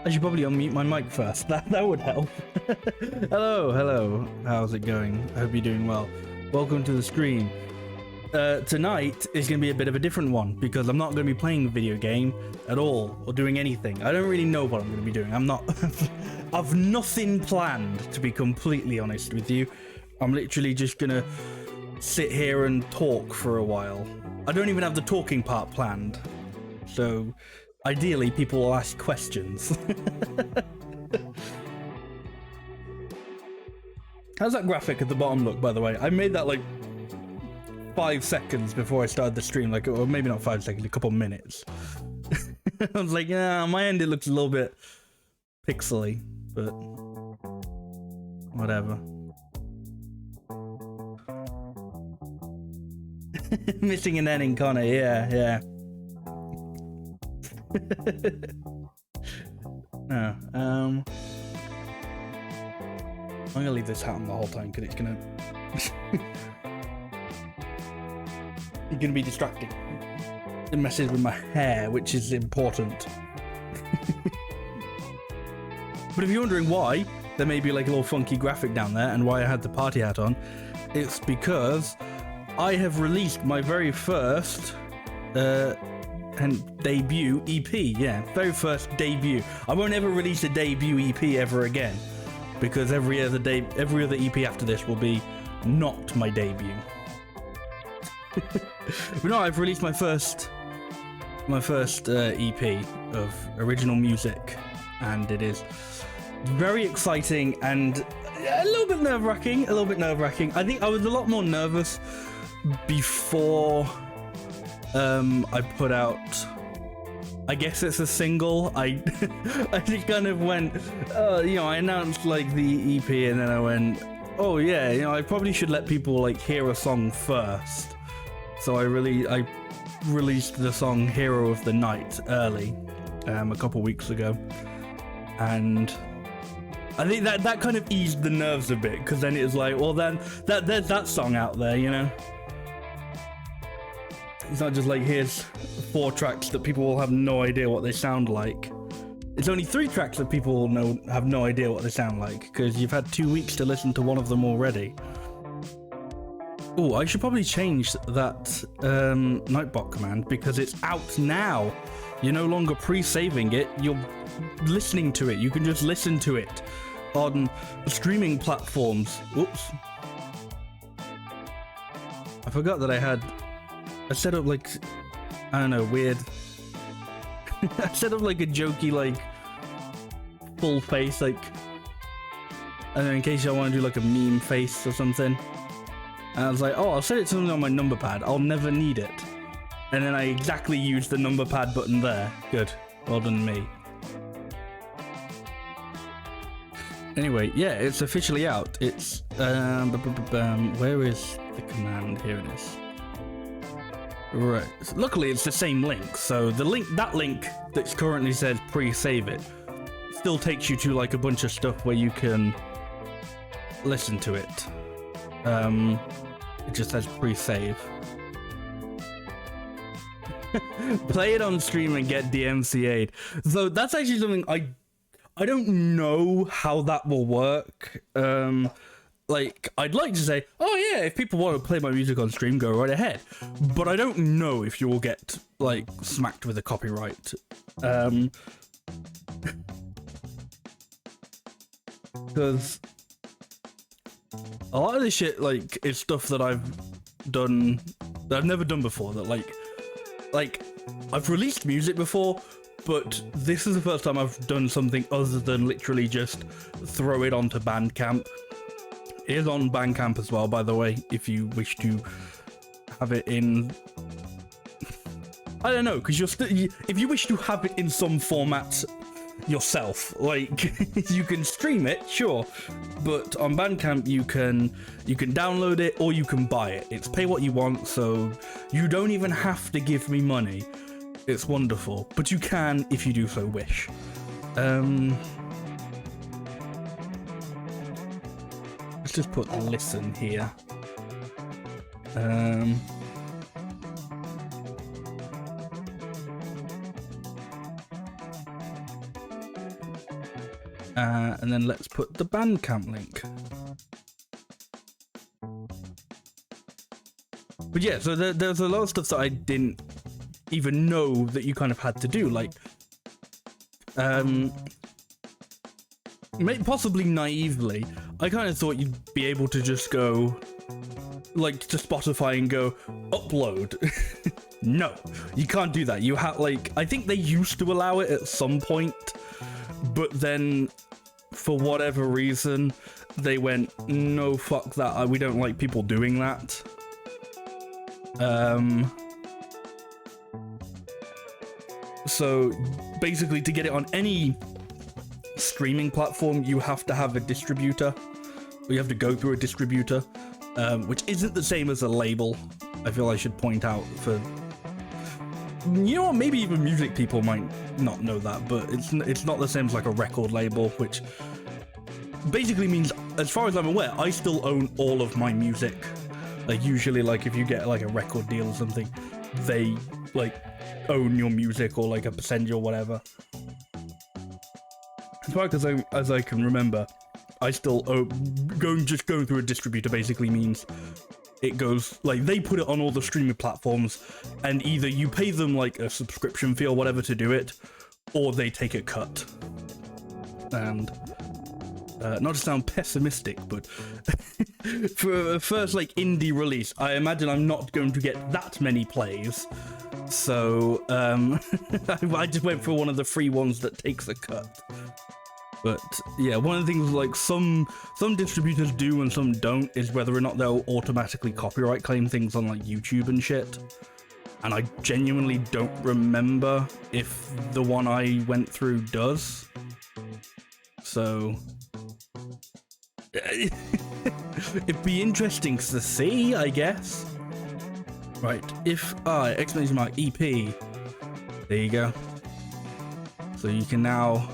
I should probably unmute my mic first. That would help. Hello. How's it going? I hope you're doing well. Welcome to the stream. Tonight is going to be a bit of a different one because I'm not going to be playing a video game at all or doing anything. I don't really know what I'm going to be doing. I've nothing planned, to be completely honest with you. I'm literally just going to sit here and talk for a while. I don't even have the talking part planned. So ideally people will ask questions. How's that graphic at the bottom look, by the way? I made that like 5 seconds before I started the stream, like, or maybe not 5 seconds, a couple minutes. I was like, yeah, on my end it looks a little bit pixely, but whatever. Missing an N in Connor, yeah. No, I'm gonna leave this hat on the whole time because it's gonna it's gonna be distracting. It messes with my hair, which is important. But if you're wondering why there may be like a little funky graphic down there and why I had the party hat on, it's because I have released my very first and debut EP. Yeah, very first debut. I won't ever release a debut EP ever again, because every other EP after this will be not my debut. But no, I've released my first EP of original music, and it is very exciting and a little bit nerve-wracking. I think I was a lot more nervous before I put out, I guess it's a single. I just kind of went, I announced like the EP and then I went, oh yeah, I probably should let people like hear a song first. So I released the song Hero of the Night early, a couple weeks ago. And I think that kind of eased the nerves a bit, because then it was like, well then, there's that song out there, you know? It's not just like, here's 4 tracks that people will have no idea what they sound like. It's only 3 tracks that people will have no idea what they sound like, because you've had 2 weeks to listen to one of them already. Oh, I should probably change that Nightbot command, because it's out now. You're no longer pre-saving it, you're listening to it. You can just listen to it on streaming platforms. Whoops. I forgot that I set up like, I don't know, weird. I set up like a jokey, like, full face, like, I don't know, in case I want to do like a meme face or something. And I was like, oh, I'll set it to something on my number pad. I'll never need it. And then I exactly used the number pad button there. Good. Well done, me. Anyway, yeah, it's officially out. It's, where is the command? Here it is. Right. Luckily, it's the same link. So the link that currently says pre-save it still takes you to like a bunch of stuff where you can listen to it. It just says pre-save. Play it on stream and get DMCA'd. So that's actually something I don't know how that will work. Like, I'd like to say, oh yeah, if people want to play my music on stream, go right ahead. But I don't know if you will get, like, smacked with a copyright. Because a lot of this shit, like, is stuff that I've done, that I've never done before. That, like, I've released music before, but this is the first time I've done something other than literally just throw it onto Bandcamp. It is on Bandcamp as well, by the way, if you wish to have it in... I don't know, because if you wish to have it in some format yourself, like, you can stream it, sure, but on Bandcamp you can download it or you can buy it. It's pay what you want, so you don't even have to give me money. It's wonderful, but you can if you do so wish. Let's just put listen here. And then let's put the Bandcamp link. But yeah, so there's a lot of stuff that I didn't even know that you kind of had to do, like possibly naively, I kind of thought you'd be able to just go like to Spotify and go upload. No, you can't do that. You have, like, I think they used to allow it at some point, but then for whatever reason they went, no, fuck that, we don't like people doing that. So basically, to get it on any streaming platform, you have to have a distributor, or you have to go through a distributor, which isn't the same as a label. I feel I should point out, for, you know what, maybe even music people might not know that, but it's not the same as like a record label, which basically means, as far as I'm aware, I still own all of my music. Like, usually, like, if you get like a record deal or something, they like own your music, or like a percentage or whatever. As far as I can remember, I still going through a distributor basically means it goes, like, they put it on all the streaming platforms, and either you pay them like a subscription fee or whatever to do it, or they take a cut. And not to sound pessimistic, but for a first like indie release, I imagine I'm not going to get that many plays. So I just went for one of the free ones that takes a cut. But yeah, one of the things like some distributors do and some don't is whether or not they'll automatically copyright claim things on like YouTube and shit. And I genuinely don't remember if the one I went through does. So it'd be interesting to see, I guess. Right, if I exclamation mark EP, there you go. So you can now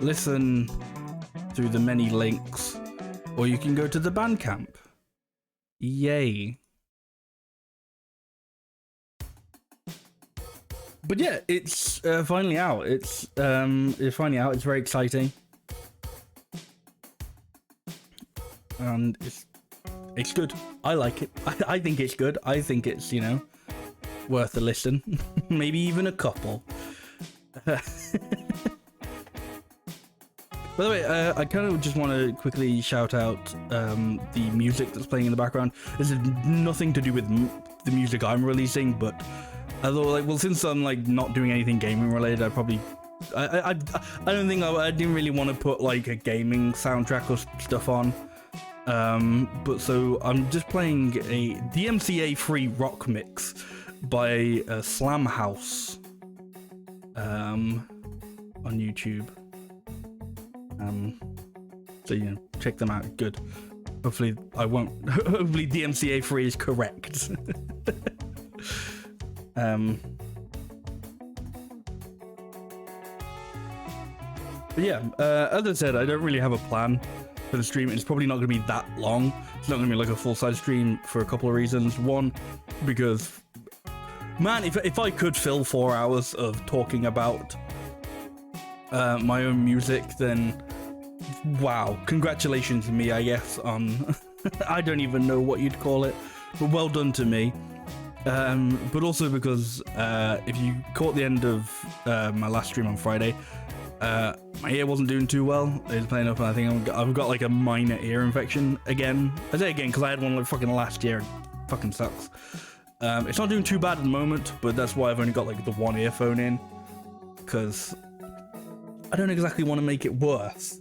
listen through the many links, or you can go to the Bandcamp. Yay. But yeah, it's finally out. It's finally out. It's very exciting. And it's good. I like it. I think it's good. I think it's, you know, worth a listen. Maybe even a couple. By the way, I kind of just want to quickly shout out the music that's playing in the background. This is nothing to do with the music I'm releasing, but although, like, well, since I'm like not doing anything gaming related, I probably I don't think I didn't really want to put like a gaming soundtrack or stuff on. But so I'm just playing a DMCA free rock mix by Slamhaus on YouTube. So, you know, check them out. Good. Hopefully hopefully DMCA free is correct. But yeah, as I said, I don't really have a plan for the stream. It's probably not going to be that long. It's not going to be like a full-size stream for a couple of reasons. One, because, man, if I could fill 4 hours of talking about my own music, then wow, congratulations to me, I guess, on I don't even know what you'd call it, but well done to me. But also because if you caught the end of my last stream on Friday, my ear wasn't doing too well. It was playing up, and I think I've got like a minor ear infection again. I say again because I had one like fucking last year. It fucking sucks. It's not doing too bad at the moment, but that's why I've only got like the one earphone in, because I don't exactly want to make it worse.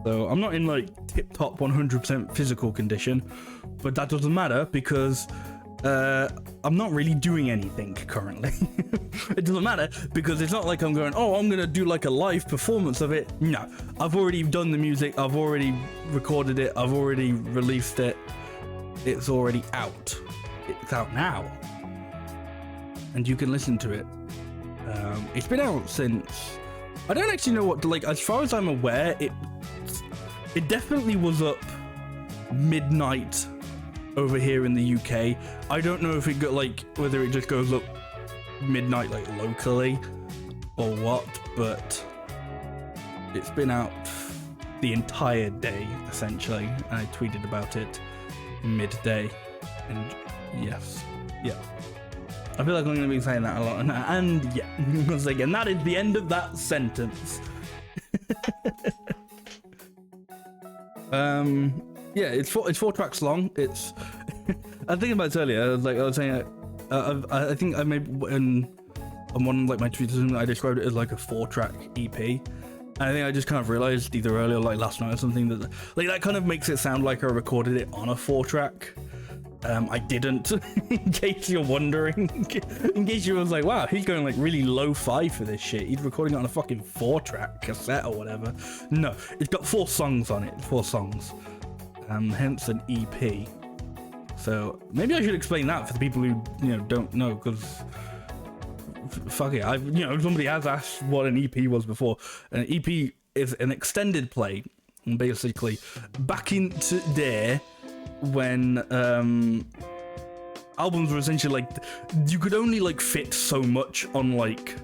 So I'm not in like tip-top 100% physical condition, but that doesn't matter because I'm not really doing anything currently. It doesn't matter because it's not like I'm going, oh, I'm gonna do like a live performance of it. No, I've already done the music, I've already recorded it, I've already released it. It's already out. It's out now, and you can listen to it. It's been out since, I don't actually know what, like, as far as I'm aware, it definitely was up midnight over here in the UK. I don't know if it got like whether it just goes up midnight like locally or what, but it's been out the entire day, essentially. I tweeted about it midday, and yes, yeah. I feel like I'm going to be saying that a lot, and yeah, once again, that is the end of that sentence. Yeah, it's 4 tracks long. It's I was thinking about it earlier. Like I was saying, I think I maybe on one of like my tweets I described it as like a 4-track EP. And I think I just kind of realized either earlier, like last night or something, that like that kind of makes it sound like I recorded it on a 4-track. I didn't, in case you're wondering. In case you was like, wow, he's going like really lo-fi for this shit. He's recording it on a fucking 4-track cassette or whatever. No, it's got 4 songs on it, 4 songs. Hence an EP. So maybe I should explain that for the people who, you know, don't know, because fuck it, somebody has asked what an EP was before. An EP is an extended play, basically. Back into there, when albums were essentially like, you could only like fit so much on like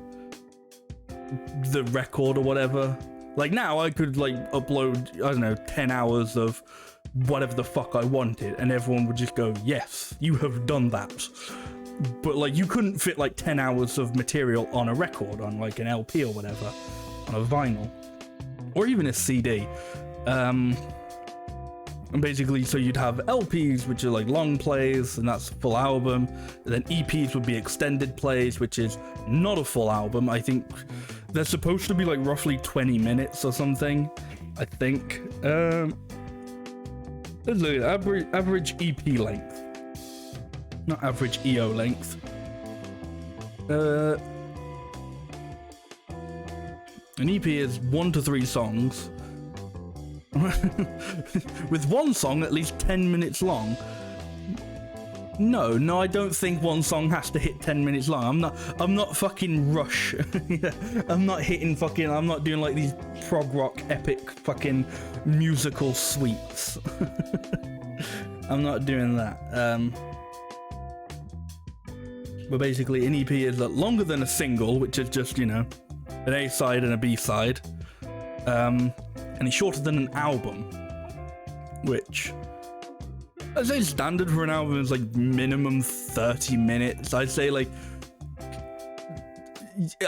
the record or whatever. Like now I could like upload, I don't know, 10 hours of whatever the fuck I wanted, and everyone would just go, yes, you have done that. But like you couldn't fit like 10 hours of material on a record, on like an LP or whatever, on a vinyl, or even a CD. And basically, so you'd have LPs, which are like long plays, and that's a full album. And then EPs would be extended plays, which is not a full album. I think they're supposed to be like roughly 20 minutes or something, I think. Let's look at average EP length. Not average EO length. An EP is 1 to 3 songs. With one song at least 10 minutes long. No, I don't think one song has to hit 10 minutes long. I'm not fucking Rush. I'm not doing like these prog rock epic fucking musical suites. I'm not doing that. But basically an EP is longer than a single, which is just, you know, an A side and a B side. And it's shorter than an album, which I'd say standard for an album is like minimum 30 minutes. I'd say like,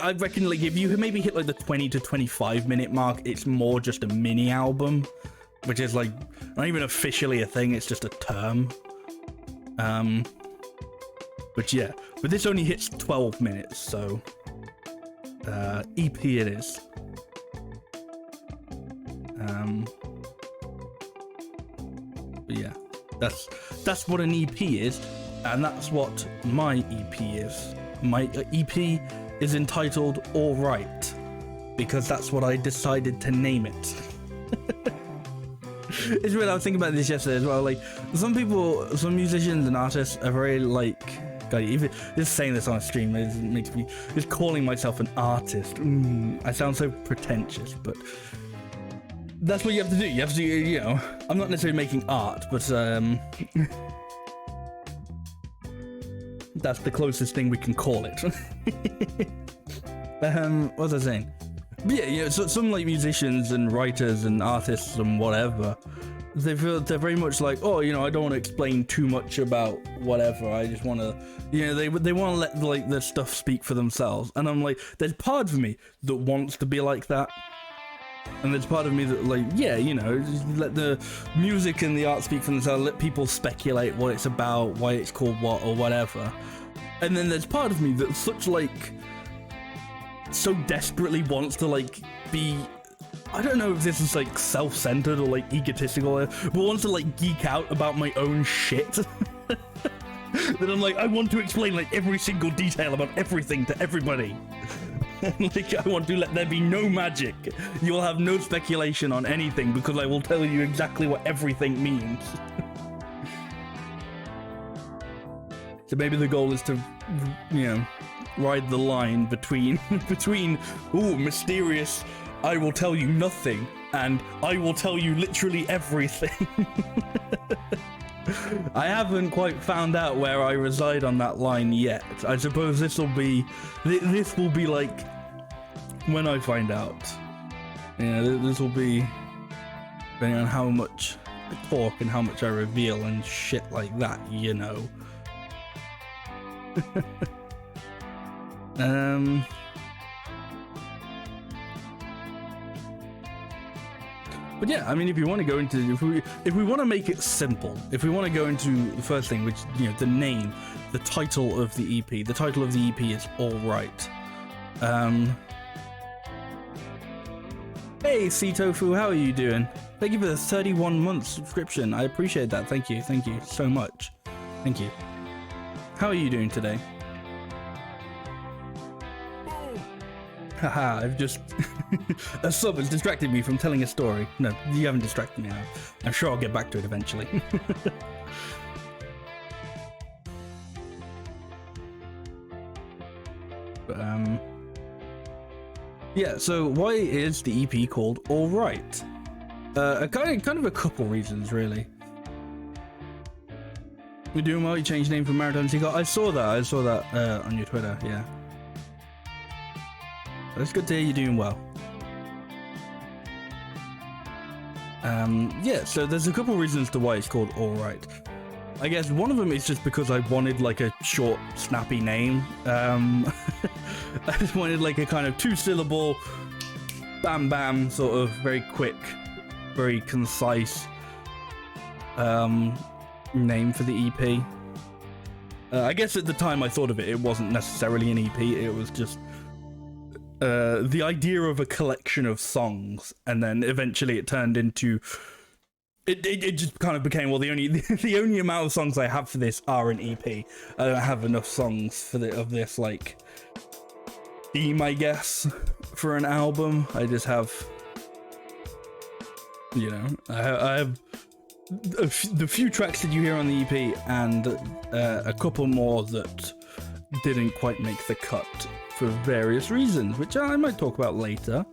I reckon like if you maybe hit like the 20 to 25 minute mark, it's more just a mini album, which is like not even officially a thing, it's just a term. But yeah, but this only hits 12 minutes, so EP it is. But yeah, that's what an EP is, and that's what my EP is. My EP is entitled All Right, because that's what I decided to name it. It's weird, I was thinking about this yesterday as well. Like, some musicians and artists are very like, even just saying this on a stream makes me just calling myself an artist. I sound so pretentious, but that's what you have to do. You have to, you know, I'm not necessarily making art, but that's the closest thing we can call it. What was I saying? But yeah, you know, so some like musicians and writers and artists and whatever, they're very much like, oh, you know, I don't want to explain too much about whatever. I just want to, you know, they want to let like their stuff speak for themselves. And I'm like, there's part of me that wants to be like that. And there's part of me that, like, yeah, you know, just let the music and the art speak for themselves, let people speculate what it's about, why it's called what, or whatever. And then there's part of me that's such, like, so desperately wants to, like, be, I don't know if this is, like, self-centered or, like, egotistical, but wants to, like, geek out about my own shit. That I'm like, I want to explain, like, every single detail about everything to everybody. Like, I want to let there be no magic. You will have no speculation on anything because I will tell you exactly what everything means. So maybe the goal is to, you know, ride the line between ooh, mysterious, I will tell you nothing, and I will tell you literally everything. I haven't quite found out where I reside on that line yet. I suppose this will be like when I find out. Yeah, this will be depending on how much I talk and how much I reveal and shit like that, you know. But yeah, I mean, if you want to go into, if we want to make it simple, if we want to go into the first thing, which, you know, the name, the title of the EP. The title of the EP is All Right. Hey, Sea Tofu, how are you doing? Thank you for the 31-month subscription. I appreciate that. Thank you so much. Thank you. How are you doing today? Haha, I've just... a sub has distracted me from telling a story. No, you haven't distracted me now. I'm sure I'll get back to it eventually. But, yeah, so why is the EP called All Right? Kind of a couple reasons, really. You're doing well, you changed name from Marathon Seagull. I saw that on your Twitter, yeah. It's good to hear you're doing well. Yeah, so there's a couple reasons to why it's called All Right. I guess one of them is just because I wanted like a short, snappy name. I just wanted like a kind of 2-syllable, bam bam, sort of very quick, very concise name for the EP. I guess at the time I thought of it, it wasn't necessarily an EP, it was just the idea of a collection of songs, and then eventually it turned into it just kind of became, well, the only amount of songs I have for this are an EP. I don't have enough songs for of this like theme, I guess, for an album. I just have, you know, I have the few tracks that you hear on the EP and a couple more that didn't quite make the cut for various reasons, which I might talk about later.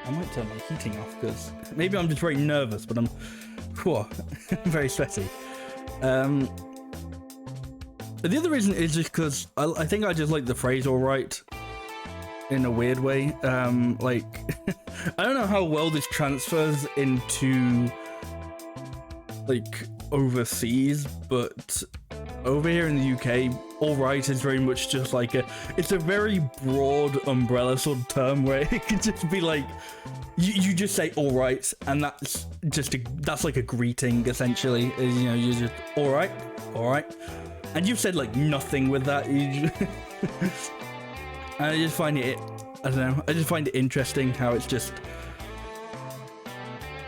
I might turn my heating off because maybe I'm just very nervous, but I'm very sweaty. The other reason is just because I think I just like the phrase "all right" in a weird way. Like I don't know how well this transfers into like overseas, but over here in the UK, all right is very much just like it's a very broad umbrella sort of term where it could just be like you just say all right, and that's like a greeting essentially. You know, you just all right, and you've said like nothing with that. And I just find it, I don't know, I just find it interesting how it's just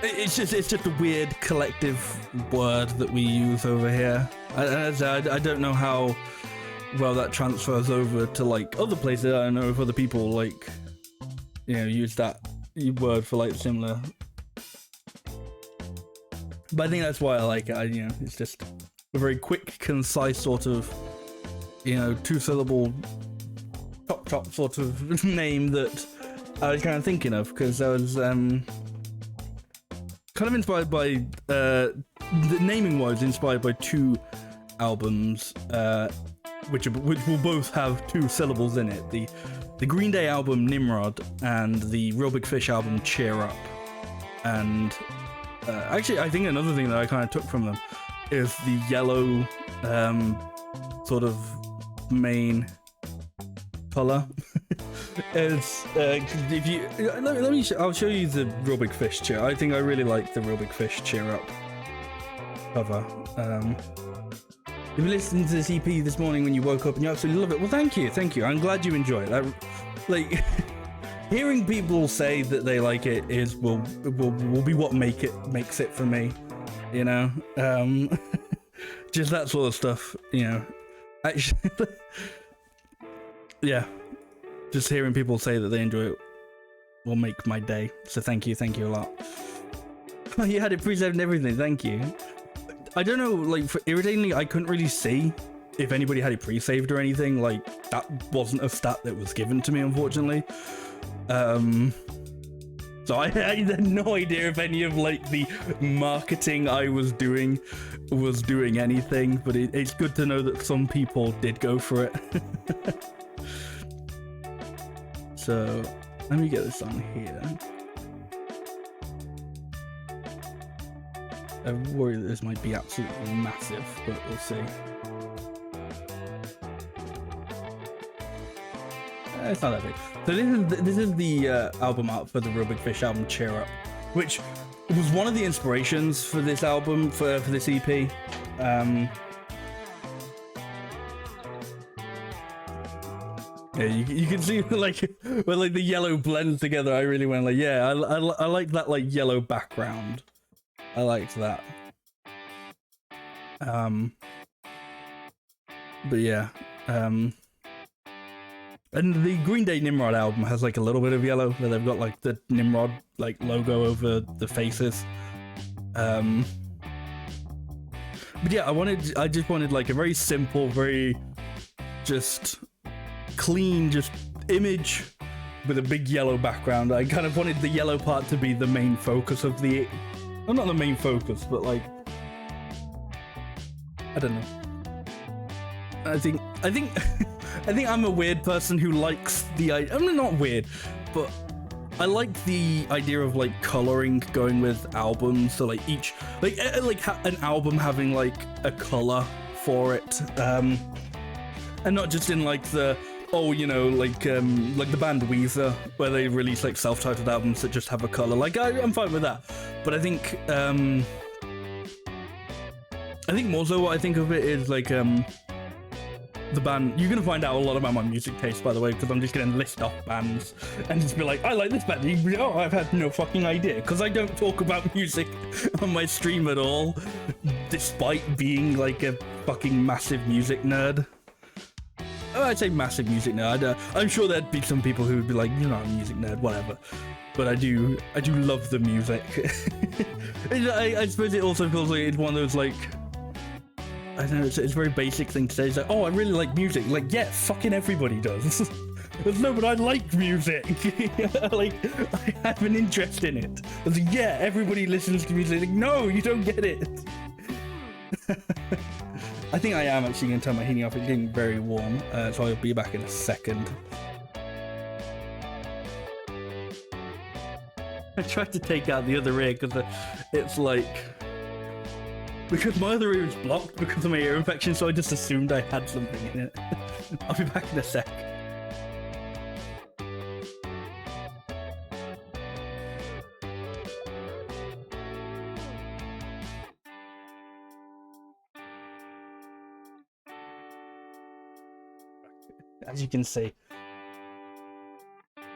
a weird collective word that we use over here. I don't know how well that transfers over to like other places. I don't know if other people like, you know, use that word for like similar. But I think that's why I like it. You know, it's just a very quick, concise sort of, you know, 2-syllable top sort of name that I was kind of thinking of, because I was kind of inspired by the naming wise inspired by 2 albums which will both have 2 syllables in it, the Green Day album Nimrod and the Real Big Fish album Cheer Up. And actually I think another thing that I kind of took from them is the yellow sort of main color. Is if you let me I'll show you the Real Big Fish Cheer. I think I really like the Real Big Fish Cheer Up cover. If you listened to this EP this morning when you woke up and you absolutely love it, well, thank you. I'm glad you enjoy it. Like hearing people say that they like it will be what makes it for me, you know. Just that sort of stuff, you know. Actually, yeah, just hearing people say that they enjoy it will make my day. So thank you a lot. You had it pre-saved and everything. Thank you. I don't know, like, irritatingly, I couldn't really see if anybody had it pre-saved or anything. Like, that wasn't a stat that was given to me, unfortunately. So I had no idea if any of, like, the marketing I was doing anything, but it's good to know that some people did go for it. So, Let me get this on here. I worry that this might be absolutely massive, but we'll see. It's not that big. So this is the album art for the Real Big Fish album Cheer Up, which was one of the inspirations for this album, for this EP. Yeah, you can see like when like the yellow blends together. I really went like, yeah, I like that like yellow background. I liked that. But yeah, and the Green Day Nimrod album has like a little bit of yellow, where they've got like the Nimrod like logo over the faces. But yeah, I just wanted like a very simple, very just clean, just image with a big yellow background. I kind of wanted the yellow part to be the main focus of the, well, not the main focus, but like, I don't know. I think I'm a weird person who likes the, I'm not weird, but I like the idea of like coloring going with albums. So like each, like an album having like a color for it, and not just in like the, oh, you know, like the band Weezer, where they release like self-titled albums that just have a color. Like I'm fine with that, but I think more so what I think of it is like the band. You're gonna find out a lot about my music taste, by the way, because I'm just gonna list off bands and just be like, I like this band. Oh, I've had no fucking idea, because I don't talk about music on my stream at all, despite being like a fucking massive music nerd. Oh, I'd say massive music nerd. I'm sure there'd be some people who would be like, you're not a music nerd, whatever. But I do love the music. I suppose it also feels like it's one of those like, I don't know, it's a very basic thing to say. It's like, oh, I really like music. Like, yeah, fucking everybody does. No, but I like music. Like, I have an interest in it. It's like, yeah, everybody listens to music. Like, no, you don't get it. I think I am actually going to turn my heating off. It's getting very warm, so I'll be back in a second. I tried to take out the other ear because it's like... Because my other ear is blocked because of my ear infection, so I just assumed I had something in it. I'll be back in a sec. As you can see,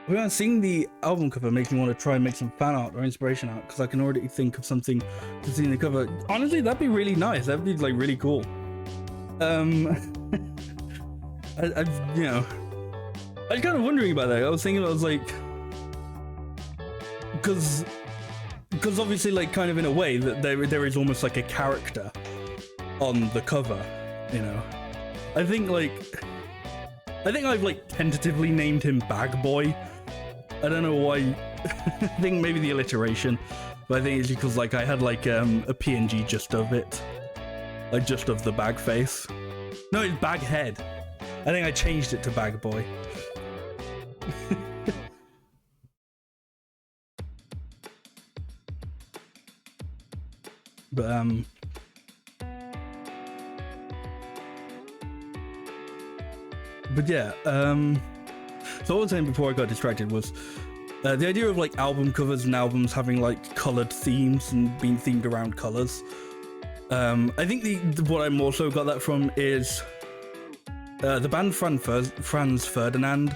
when seeing the album cover makes me want to try and make some fan art or inspiration art, because I can already think of something to see in the cover. Honestly, that'd be really nice. That'd be like really cool. I you know, I was kind of wondering about that. I was thinking, I was like, because obviously, like, kind of in a way that there is almost like a character on the cover, you know. I think I've like tentatively named him Bag Boy. I don't know why. I think maybe the alliteration, but I think it's because like I had like a PNG just of it, like just of the bag face. No, it's Bag Head. I think I changed it to Bag Boy. But yeah, so what I was saying before I got distracted was the idea of like album covers and albums having like colored themes and being themed around colors. I think what I more so got that from is the band Franz Ferdinand.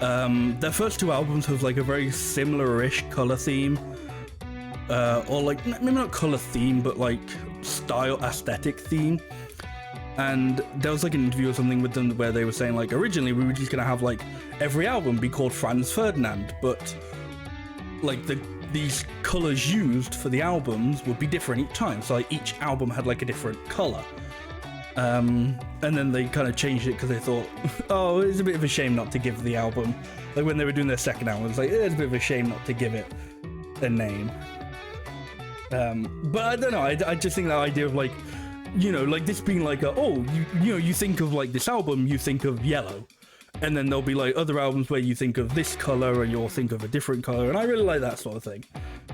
Their first two albums have like a very similar-ish color theme, or like maybe not color theme, but like style aesthetic theme. And there was like an interview or something with them where they were saying like originally we were just gonna have like every album be called Franz Ferdinand, but like these colors used for the albums would be different each time. So like each album had like a different color. And then they kind of changed it because they thought, oh, it's a bit of a shame not to give the album, like when they were doing their second album, it's like it's a bit of a shame not to give it a name. But I don't know, I just think that idea of like, you know, like this being like you know, you think of like this album, you think of yellow, and then there'll be like other albums where you think of this color and you'll think of a different color, and I really like that sort of thing,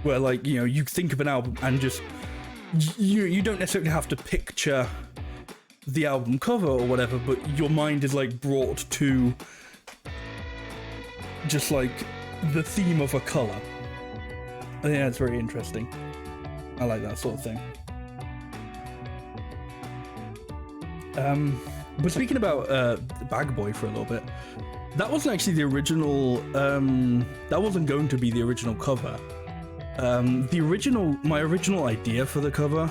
where like, you know, you think of an album and just you don't necessarily have to picture the album cover or whatever, but your mind is like brought to just like the theme of a color. I think that's very interesting. I like that sort of thing. But speaking about Bag Boy for a little bit, that wasn't actually the original. That wasn't going to be the original cover. My original idea for the cover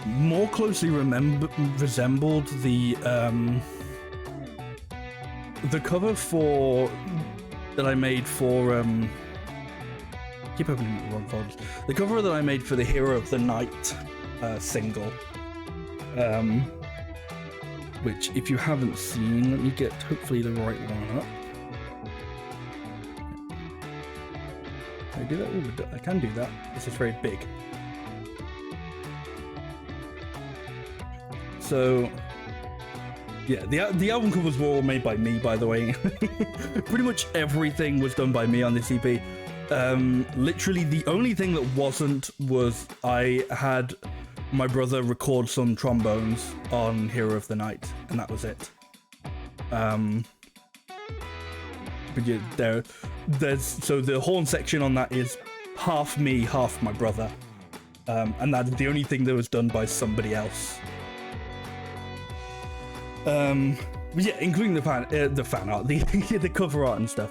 more closely resembled the cover that I made for keep opening the wrong folders. The cover that I made for the Hero of the Night single. Which, if you haven't seen, let me get hopefully the right one up. Can I do that? Ooh, I can do that. This is very big. So, yeah, the album covers were all made by me, by the way. Pretty much everything was done by me on this EP. Literally, the only thing that wasn't was I had my brother record some trombones on Hero of the Night, and that was it. But yeah, there's so the horn section on that is half me, half my brother, and that's the only thing that was done by somebody else. But yeah, including the fan art, the cover art and stuff.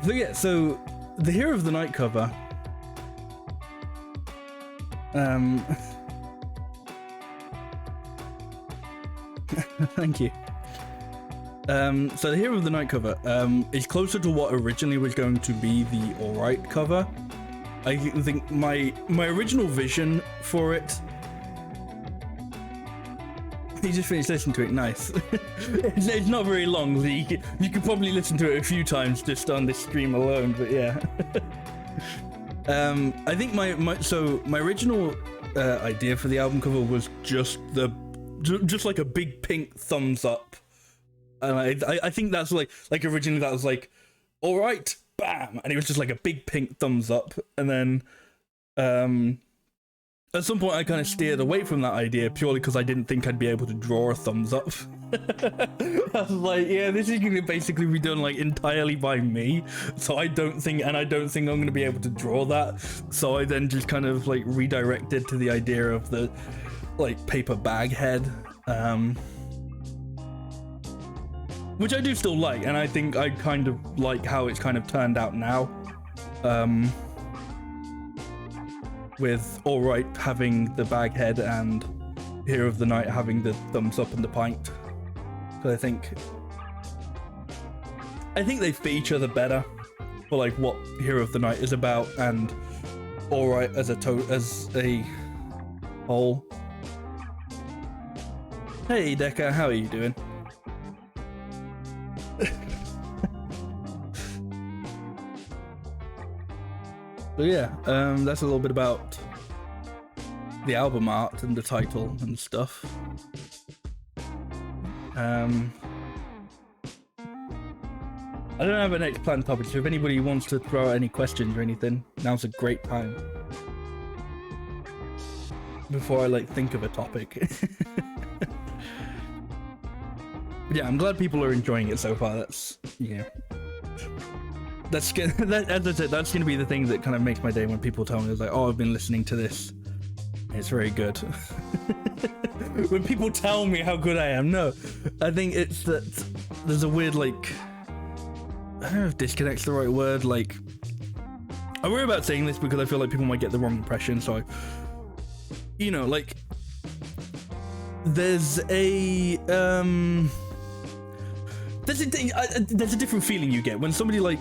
So yeah, so the Hero of the Night cover. Thank you. So the Hero of the Night cover is closer to what originally was going to be the Alright cover. I think my original vision for it. You just finished listening to it, nice. It's not very long, so you could probably listen to it a few times just on this stream alone, but yeah. I think my original idea for the album cover was just like a big pink thumbs up, and I think that's like originally that was like, all right, bam, and it was just like a big pink thumbs up, and then at some point I kind of steered away from that idea purely because I didn't think I'd be able to draw a thumbs up. I was like, yeah, this is gonna basically be done like entirely by me, so I don't think I'm gonna be able to draw that. So I then just kind of like redirected to the idea of the like paper bag head, which I do still like, and I think I kind of like how it's kind of turned out now, with Alright having the bag head and Hero of the Night having the thumbs up and the pint. So I think they fit each other better for like what Hero of the Night is about, and Alright as a whole. Hey Deca, how are you doing? So yeah, that's a little bit about the album art and the title and stuff. I don't have a next planned topic, so if anybody wants to throw out any questions or anything, now's a great time. Before I like think of a topic. Yeah, I'm glad people are enjoying it so far. That's, yeah. As I said, that's gonna be the thing that kind of makes my day when people tell me, it's like, oh, I've been listening to this. It's very good. When people tell me how good I am, no. I think it's that there's a weird, like, I don't know if disconnect's the right word, like, I worry about saying this because I feel like people might get the wrong impression, so you know, like, there's a different feeling you get when somebody like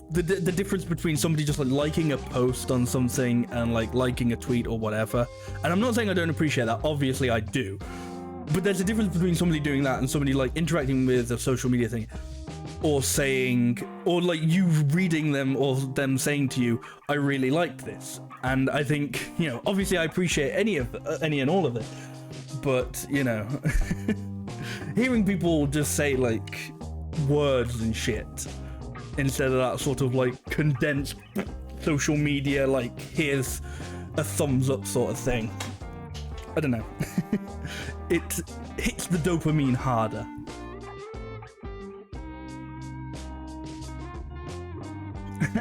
the difference between somebody just like liking a post on something and like liking a tweet or whatever. And I'm not saying I don't appreciate that, obviously I do, but there's a difference between somebody doing that and somebody like interacting with a social media thing, or saying, or like you reading them, or them saying to you, I really liked this. And I think, you know, obviously I appreciate any and all of it, but you know, hearing people just say like, words and shit instead of that sort of like condensed social media, like here's a thumbs up sort of thing. I don't know. It hits the dopamine harder.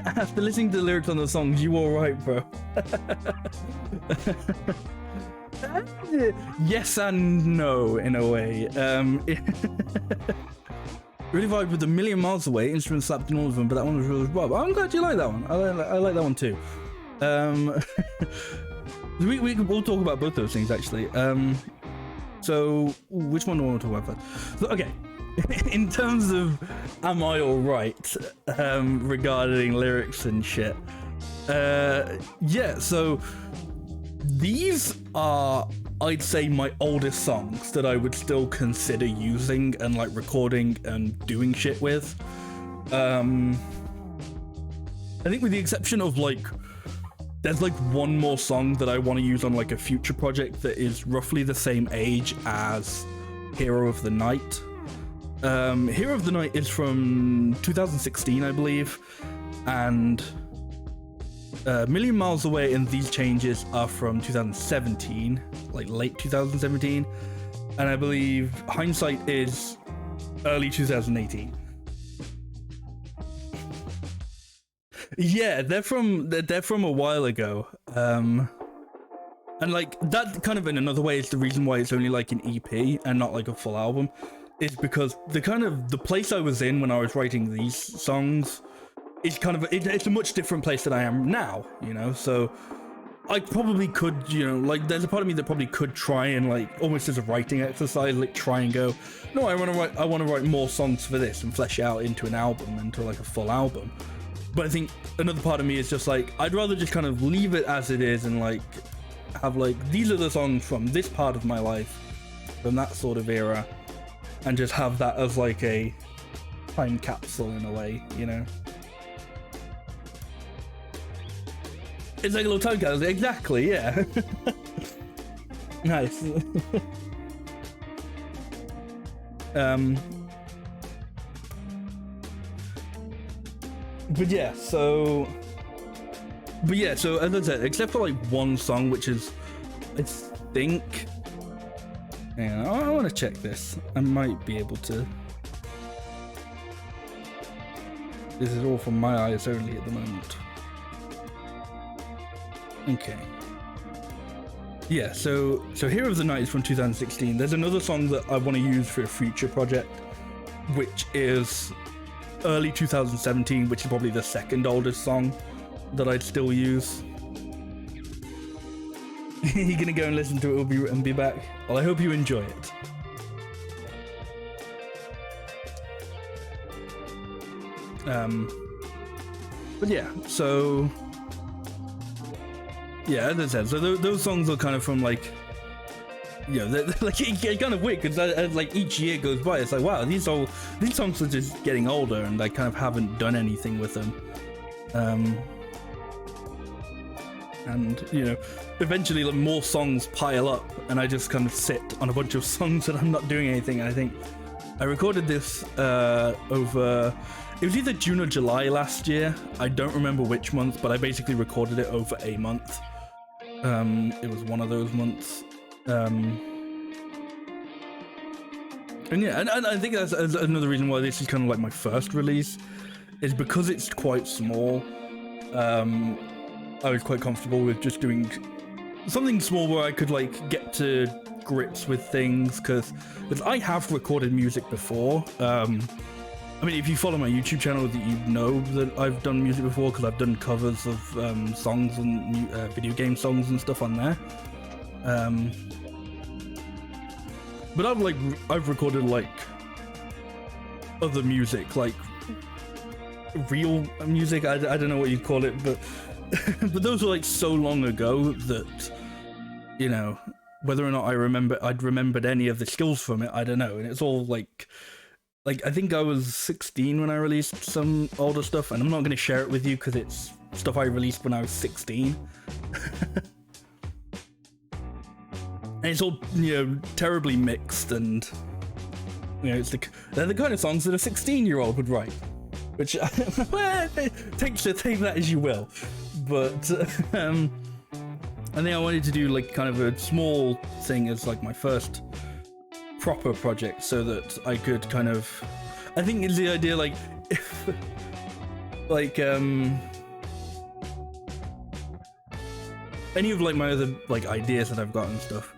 After listening to the lyrics on the songs, you alright, bro? Yes and no, in a way. Really vibe with A Million Miles Away. Instruments slapped in all of them, but that one was really well. I'm glad you like that one. I like that one too. We'll talk about both those things actually. So which one do I want to talk about first? So, okay. In terms of am I alright regarding lyrics and shit, yeah, so these are, I'd say, my oldest songs that I would still consider using and like recording and doing shit with. I think with the exception of like, there's like one more song that I want to use on like a future project that is roughly the same age as Hero of the Night. Hero of the Night is from 2016, I believe, and Million Miles Away and These Changes are from 2017, like late 2017, and I believe Hindsight is early 2018. Yeah, they're from a while ago, and like that kind of in another way is the reason why it's only like an EP and not like a full album. Is because the place I was in when I was writing these songs is kind of it's a much different place than I am now, you know. So I probably could, you know, like there's a part of me that probably could try and like almost as a writing exercise, like try and go, no, I want to write more songs for this and flesh it out into an album, into like a full album. But I think another part of me is just like I'd rather just kind of leave it as it is and like have like these are the songs from this part of my life, from that sort of era. And just have that as like a time capsule in a way, you know? It's like a little time capsule, exactly, yeah. Nice. But yeah, so as I said, except for like one song, which is, I think, hang on, I want to check this. I might be able to. This is all from my eyes only at the moment. Okay. Yeah, so Hero of the Night is from 2016. There's another song that I want to use for a future project, which is early 2017, which is probably the second oldest song that I'd still use. You're gonna go and listen to it and be back? Well, I hope you enjoy it. But yeah, so yeah, as I said, so those songs are kind of from like, you know, they're like it's kind of weird because as like each year goes by, it's like wow, these songs are just getting older and I kind of haven't done anything with them. And you know, eventually like, more songs pile up and I just kind of sit on a bunch of songs that I'm not doing anything. And I think I recorded this over, it was either June or July last year. I don't remember which month, but I basically recorded it over a month. It was one of those months. And yeah, and I think that's another reason why this is kind of like my first release, is because it's quite small. I was quite comfortable with just doing something small where I could like get to grips with things, because I have recorded music before. I mean, if you follow my YouTube channel, that you know that I've done music before, because I've done covers of songs and video game songs and stuff on there. But I've recorded like other music, like real music. I don't know what you'd call it, but but those were like so long ago that, you know, whether or not I'd remembered any of the skills from it, I don't know. And it's all like I think I was 16 when I released some older stuff, and I'm not going to share it with you because it's stuff I released when I was 16. And it's all, you know, terribly mixed, and You know, they're the kind of songs that a 16-year-old would write, which well, take that as you will. But I think I wanted to do like kind of a small thing as like my first proper project, so that I could kind of, I think it's the idea like if like any of like my other like ideas that I've got and stuff,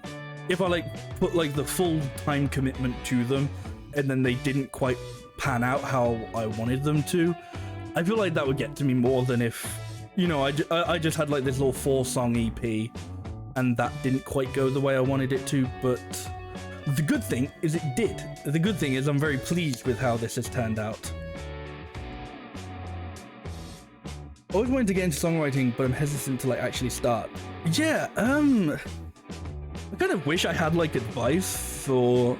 if I like put like the full time commitment to them and then they didn't quite pan out how I wanted them to, I feel like that would get to me more than if, you know, I just had like this little 4-song EP and that didn't quite go the way I wanted it to. But the good thing is it did. The good thing is I'm very pleased with how this has turned out. I always wanted to get into songwriting, but I'm hesitant to like actually start. Yeah, I kind of wish I had like advice for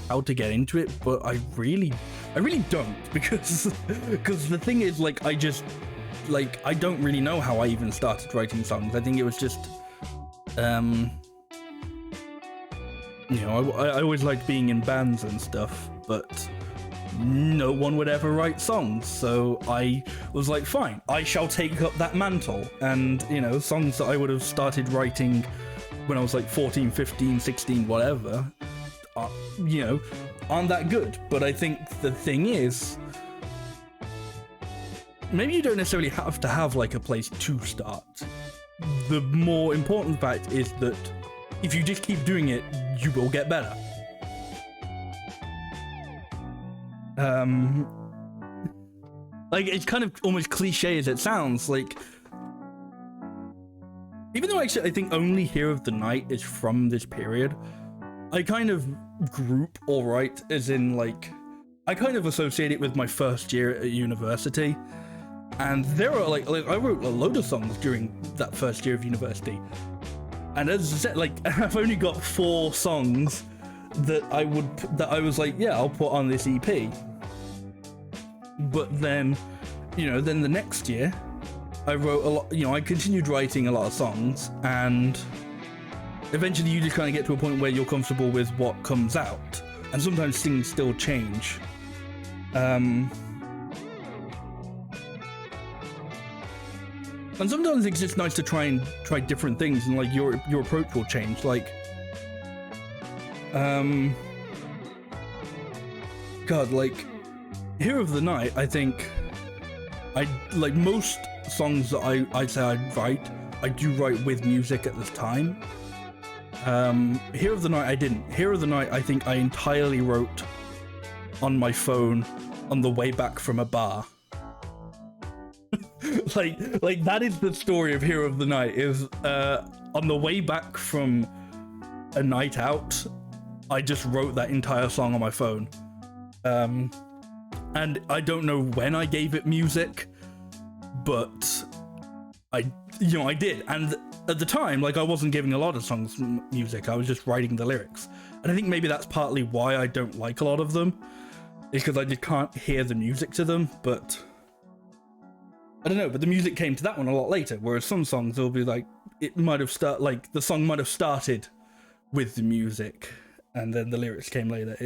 how to get into it, but I really don't, because the thing is like I don't really know how I even started writing songs. I think it was just you know, I always liked being in bands and stuff, but no one would ever write songs, so I was like, fine, I shall take up that mantle. And, you know, songs that I would have started writing when I was like 14, 15, 16, whatever, you know, aren't that good. But I think the thing is, maybe you don't necessarily have to have like a place to start. The more important fact is that if you just keep doing it, you will get better. Like, it's kind of almost cliche as it sounds, like, even though actually I think only Hero of the Night is from this period, I kind of group alright as in like, I kind of associate it with my first year at university, and there are like I wrote a load of songs during that first year of university, and as I said, like, I've only got 4 songs that I was like, yeah, I'll put on this EP. But then, you know, then the next year I wrote a lot, you know, I continued writing a lot of songs, and eventually you just kind of get to a point where you're comfortable with what comes out, and sometimes things still change. And sometimes it's just nice to try different things, and like your approach will change. Like, God, like Hero of the Night, I think I like most songs that I'd say I'd write, I do write with music at this time. Hero of the Night, I didn't. Hero of the Night, I think I entirely wrote on my phone on the way back from a bar. like that is the story of Hero of the Night, is on the way back from a night out, I just wrote that entire song on my phone. And I don't know when I gave it music, but I did. And at the time, like, I wasn't giving a lot of songs music, I was just writing the lyrics. And I think maybe that's partly why I don't like a lot of them, is because I just can't hear the music to them. But I don't know, but the music came to that one a lot later, whereas some songs will be like, the song might have started with the music and then the lyrics came later.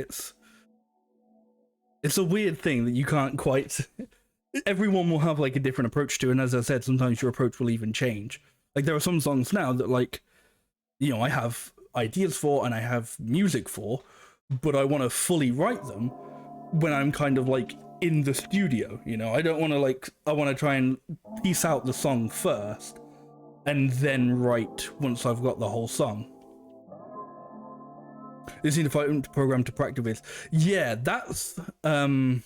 It's a weird thing that you can't quite, everyone will have like a different approach to, and as I said, sometimes your approach will even change. Like, there are some songs now that, like, you know, I have ideas for and I have music for, but I want to fully write them when I'm kind of like in the studio, you know. I don't want to like, I want to try and piece out the song first and then write once I've got the whole song. This is a program to practice with. Yeah, that's a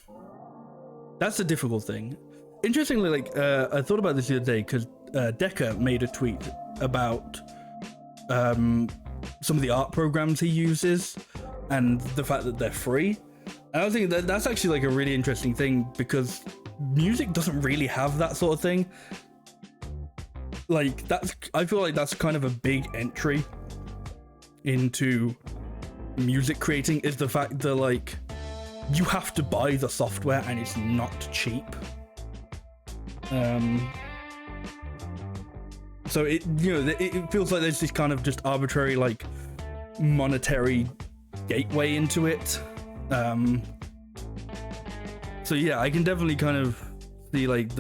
difficult thing. Interestingly, like, I thought about this the other day because Decker made a tweet about some of the art programs he uses and the fact that they're free. And I was thinking that that's actually like a really interesting thing, because music doesn't really have that sort of thing. Like, I feel like that's kind of a big entry into music creating, is the fact that, like, you have to buy the software and it's not cheap. So it feels like there's this kind of just arbitrary, like, monetary gateway into it. So yeah, I can definitely kind of see like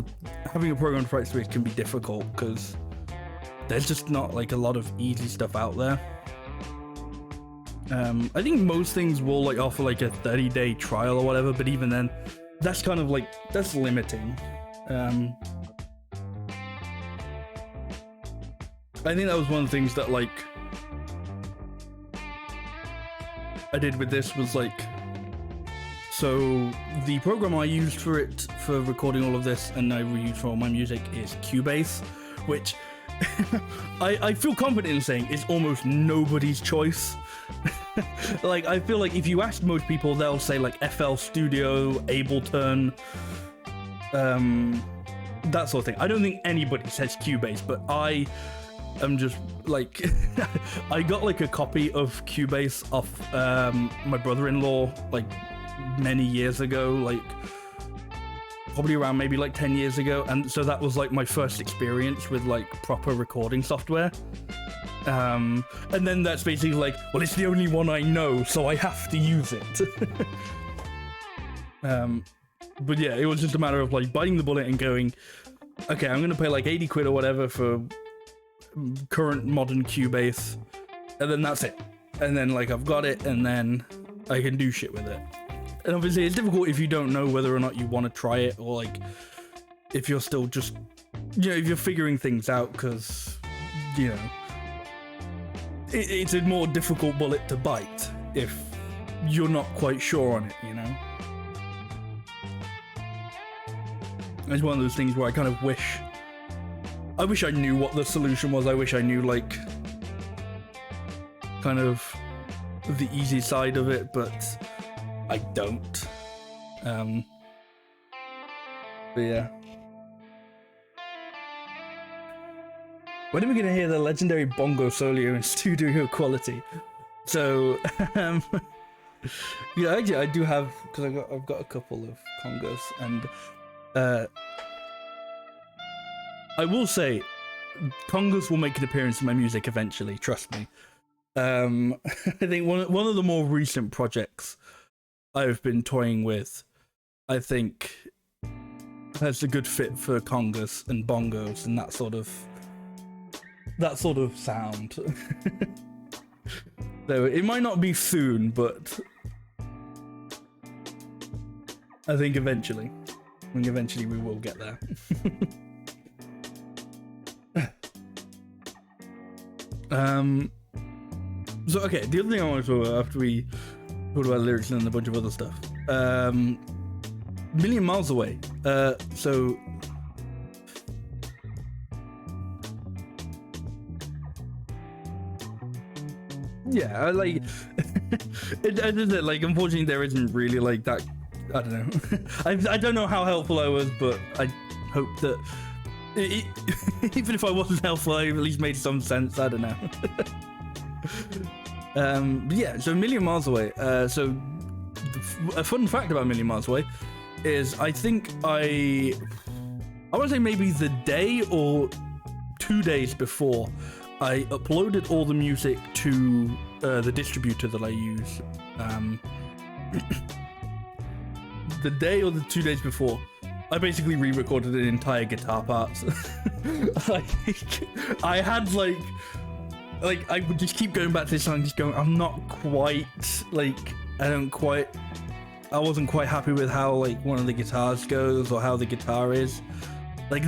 having a program to practice with can be difficult because there's just not like a lot of easy stuff out there. I think most things will like offer like a 30-day trial or whatever, but even then, that's kind of like, that's limiting. I think that was one of the things that like I did with this was like, so the program I used for recording all of this and I reused for all my music is Cubase, which I feel confident in saying is almost nobody's choice. Like, I feel like if you ask most people, they'll say like FL Studio, Ableton, that sort of thing. I don't think anybody says Cubase, but I am just like, I got like a copy of Cubase off my brother-in-law like many years ago, like probably around maybe like 10 years ago, and so that was like my first experience with like proper recording software. And then that's basically like, well, it's the only one I know, so I have to use it. But yeah, it was just a matter of like biting the bullet and going, okay, I'm gonna pay like 80 quid or whatever for current modern Cubase, and then that's it. And then like I've got it, and then I can do shit with it. And obviously it's difficult if you don't know whether or not you want to try it, or like if you're still just, you know, if you're figuring things out, because, you know, it's a more difficult bullet to bite if you're not quite sure on it, you know? It's one of those things where I kind of wish I knew what the solution was. I wish I knew like kind of the easy side of it, but I don't. But yeah. When are we gonna hear the legendary bongo solo in studio quality? So, yeah, actually, I do have, because I've got a couple of congos, and I will say, congos will make an appearance in my music eventually. Trust me. I think one of the more recent projects I've been toying with, I think, has a good fit for congas and bongos and that sort of sound. So it might not be soon, but I think eventually we will get there. So okay, the other thing I want to talk about after we talk about lyrics and a bunch of other stuff, Million Miles Away. So yeah, I like like unfortunately there isn't really like that. I don't know. I don't know how helpful I was, but I hope that even if I wasn't helpful, I at least made some sense. I don't know. But yeah, so Million Miles Away. So a fun fact about Million Miles Away is I think I want to say maybe the day or 2 days before I uploaded all the music to the distributor that I use. The day or the 2 days before, I basically re-recorded an entire guitar part. Like, I had like I would just keep going back to this song, just going, I'm not quite like, I wasn't quite happy with how like one of the guitars goes or how the guitar is. Like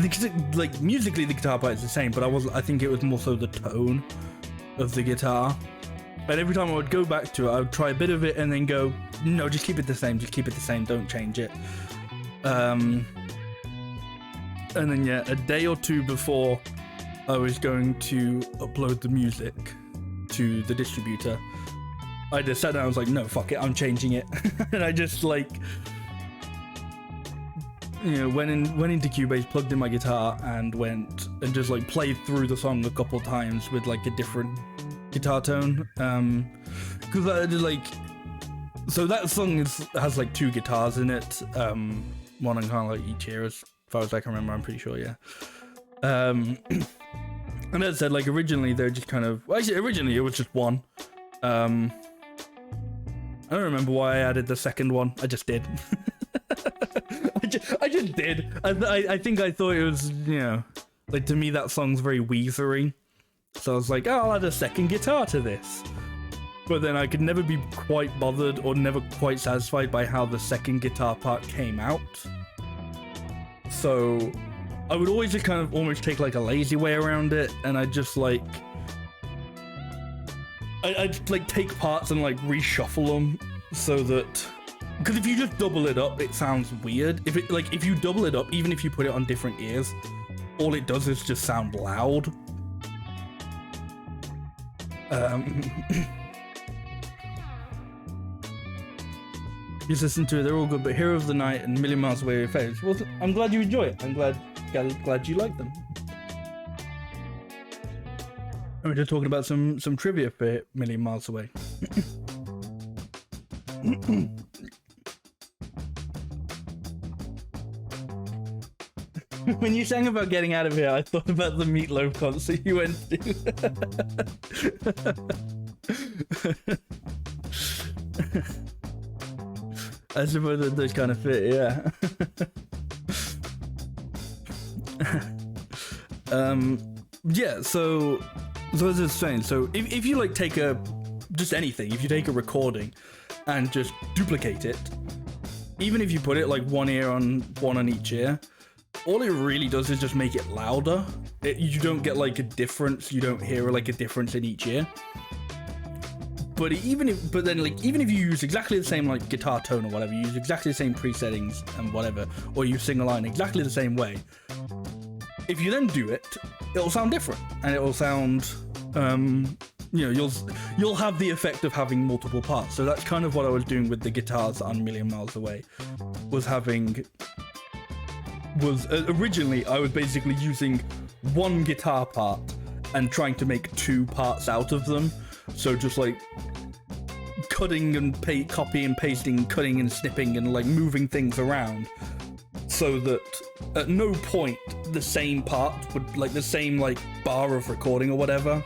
musically the guitar part is the same, but I think it was more so the tone of the guitar. And every time I would go back to it, I would try a bit of it and then go, no, just keep it the same, don't change it. And then yeah, a day or two before I was going to upload the music to the distributor, I just sat down, I was like, no, fuck it, I'm changing it. And I just like, you know, went into Cubase, plugged in my guitar, and went and just like played through the song a couple times with like a different guitar tone. Because I did like, so that song has like 2 guitars in it. One on kind of like each ear, as far as I can remember. I'm pretty sure, yeah. And as I said, like originally they're just kind of, well, actually originally it was just one. I don't remember why I added the second one. I just did. I just did. I think I thought it was, you know, like, to me that song's very Weezery. So I was like, oh, I'll add a second guitar to this. But then I could never be quite bothered or never quite satisfied by how the second guitar part came out. So I would always just kind of almost take like a lazy way around it, and I'd just like... I'd like take parts and like reshuffle them so that... Because if you just double it up, it sounds weird. If you double it up, even if you put it on different ears, all it does is just sound loud. Just listen to it, they're all good, but Hero of the Night and Million Miles Away are your favorites. Well, I'm glad you enjoy it. I'm glad you like them. And we're just talking about some trivia for Million Miles Away. When you sang about getting out of here, I thought about the Meatloaf concert you went to. I suppose that does kind of fit, yeah. Yeah, so as I was saying, so if you like take just anything, if you take a recording and just duplicate it, even if you put it like one on each ear, all it really does is just make it louder. You don't get like a difference. You don't hear like a difference in each ear. But even if you use exactly the same like guitar tone or whatever, you use exactly the same presettings and whatever, or you sing a line exactly the same way, if you then do it, it'll sound different, and it will sound, you know, you'll have the effect of having multiple parts. So that's kind of what I was doing with the guitars on Million Miles Away. Originally I was basically using one guitar part and trying to make two parts out of them. So just like cutting and copy and pasting, cutting and snipping and like moving things around, so that at no point the same part would, like the same like bar of recording or whatever,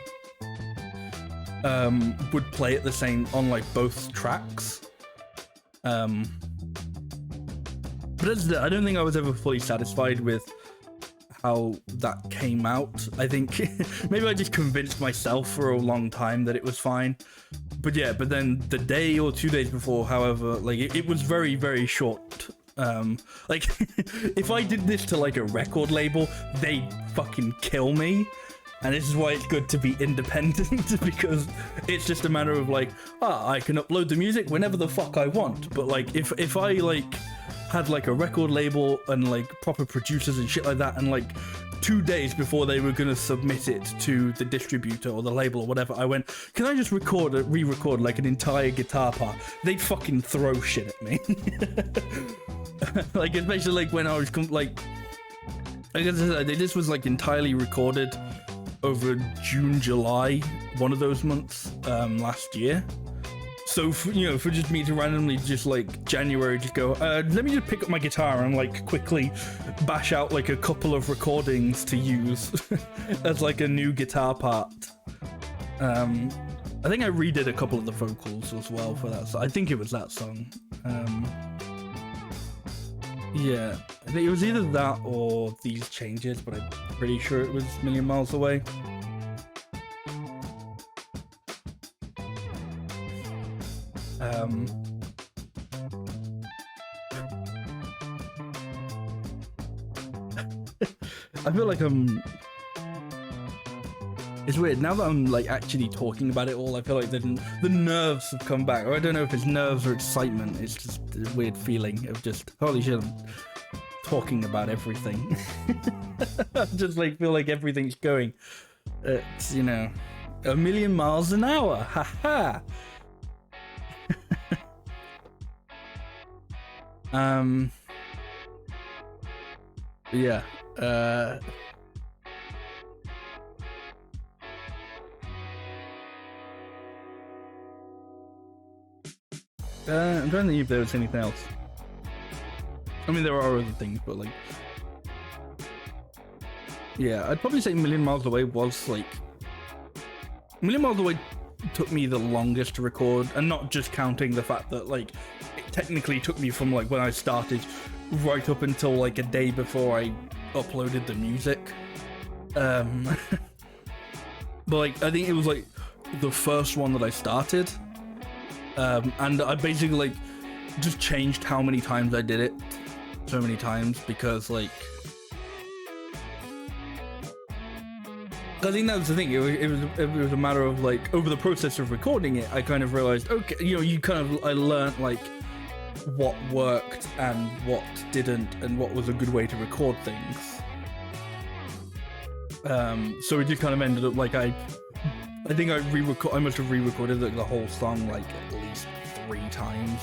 would play at the same on like both tracks. But I don't think I was ever fully satisfied with how that came out. I think maybe I just convinced myself for a long time that it was fine. But yeah, but then the day or 2 days before, however, like it was very, very short. Like if I did this to like a record label, they'd fucking kill me. And this is why it's good to be independent, because it's just a matter of like, I can upload the music whenever the fuck I want. But like if I like had like a record label and like proper producers and shit like that, and like 2 days before they were gonna submit it to the distributor or the label or whatever, I went, can I just re-record like an entire guitar part? They'd fucking throw shit at me. Like especially like when I was like I guess this was like entirely recorded over June, July, one of those months last year. So for just me to randomly just like January just go, let me just pick up my guitar and like quickly bash out like a couple of recordings to use as like a new guitar part. I think I redid a couple of the vocals as well for that. So I think it was that song. Yeah, I think it was either that or These Changes, but I'm pretty sure it was Million Miles Away. I feel like it's weird now that I'm like actually talking about it all. I feel like the nerves have come back, or I don't know if it's nerves or excitement. It's just a weird feeling of just holy shit, I'm talking about everything. I just like feel like everything's going it's, you know, a million miles an hour. Haha. Yeah. I'm trying to think if there was anything else. I mean, there are other things, but like, yeah, I'd probably say Million Miles Away was like, Million Miles Away took me the longest to record, and not just counting the fact that like it technically took me from like when I started right up until like a day before I uploaded the music. But like I think it was like the first one that I started, and I basically like just changed how many times I did it so many times, because like I think that was the thing. It was a matter of like over the process of recording it, I kind of realized, okay, I learned like what worked and what didn't, and what was a good way to record things. So it just kind of ended up like I think I must have re-recorded like the whole song like at least 3 times.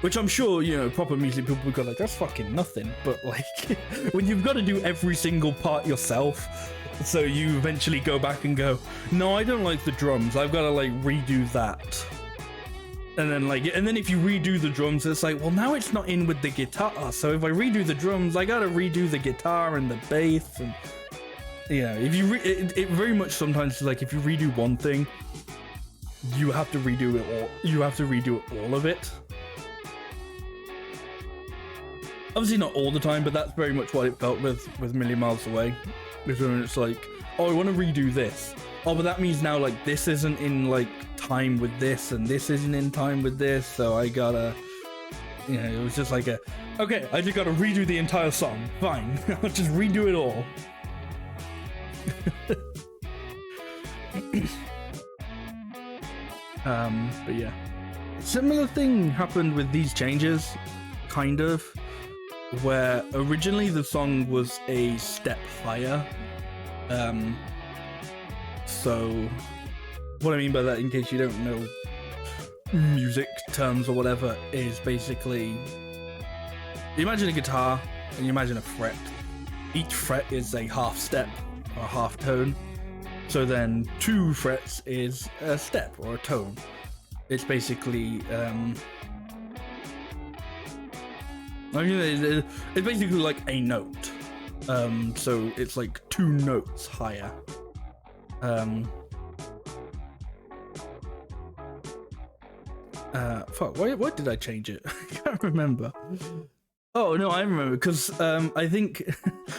Which I'm sure, proper music people would go like, that's fucking nothing. But like, when you've got to do every single part yourself, so you eventually go back and go, no, I don't like the drums, I've got to like redo that. And then if you redo the drums, it's like, well, now it's not in with the guitar. So if I redo the drums, I got to redo the guitar and the bass. And if you it very much sometimes like if you redo one thing, you have to redo it all. You have to redo all of it. Obviously not all the time, but that's very much what it felt with Million Miles Away. When it's like, oh, I want to redo this. Oh, but that means now like this isn't in like time with this, and this isn't in time with this, so I gotta, it was just like okay, I just gotta redo the entire song. Fine, I'll just redo it all. But yeah, similar thing happened with these changes, kind of. Where originally the song was a step higher. So what I mean by that, in case you don't know music terms or whatever, is basically you imagine a guitar and you imagine a fret. Each fret is a half step or a half tone. So then 2 frets is a step or a tone. It's basically it's basically like a note. So it's like 2 notes higher. Fuck, what did I change it? I can't remember. Oh no, I remember, because I think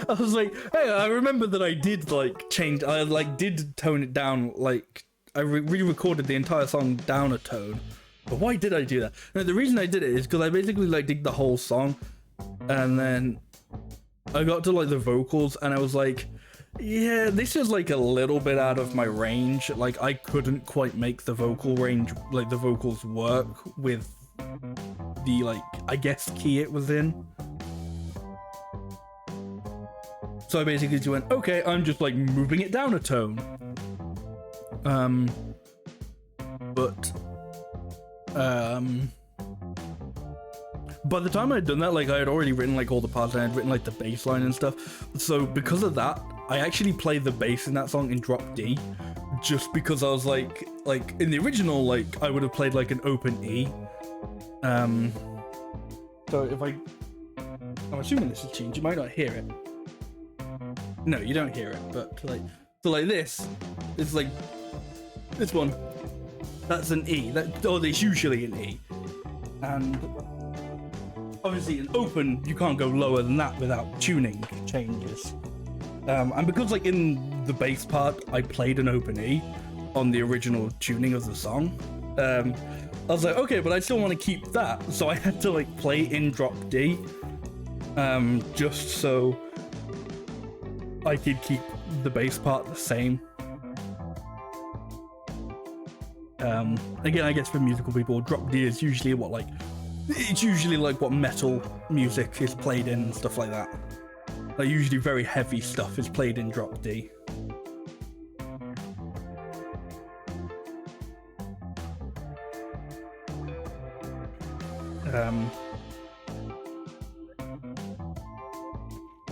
I was like, hey, I remember that I did like change, I like did tone it down, like I re-recorded the entire song down a tone. But why did I do that? No, the reason I did it is because I basically like did the whole song, and then I got to like the vocals, and I was like, yeah, this is like a little bit out of my range. Like I couldn't quite make the vocal range, like the vocals work with the like, I guess, key it was in. So I basically just went, okay, I'm just like moving it down a tone. But by the time I'd done that, like I had already written like all the parts, and I had written like the bass line and stuff. So because of that, I actually played the bass in that song in drop D, just because I was like in the original, like I would have played like an open E. So if I'm assuming this is tuned, you might not hear it. No, you don't hear it, but like, so like this, it's like this one. That's an E. It's usually an E. And obviously in open, you can't go lower than that without tuning changes. And because like in the bass part, I played an open E on the original tuning of the song. I was like, okay, but I still want to keep that. So I had to like play in drop D, just so I could keep the bass part the same. Again, I guess for musical people, drop D is usually what like, it's usually like what metal music is played in and stuff like that. Like usually very heavy stuff is played in drop D.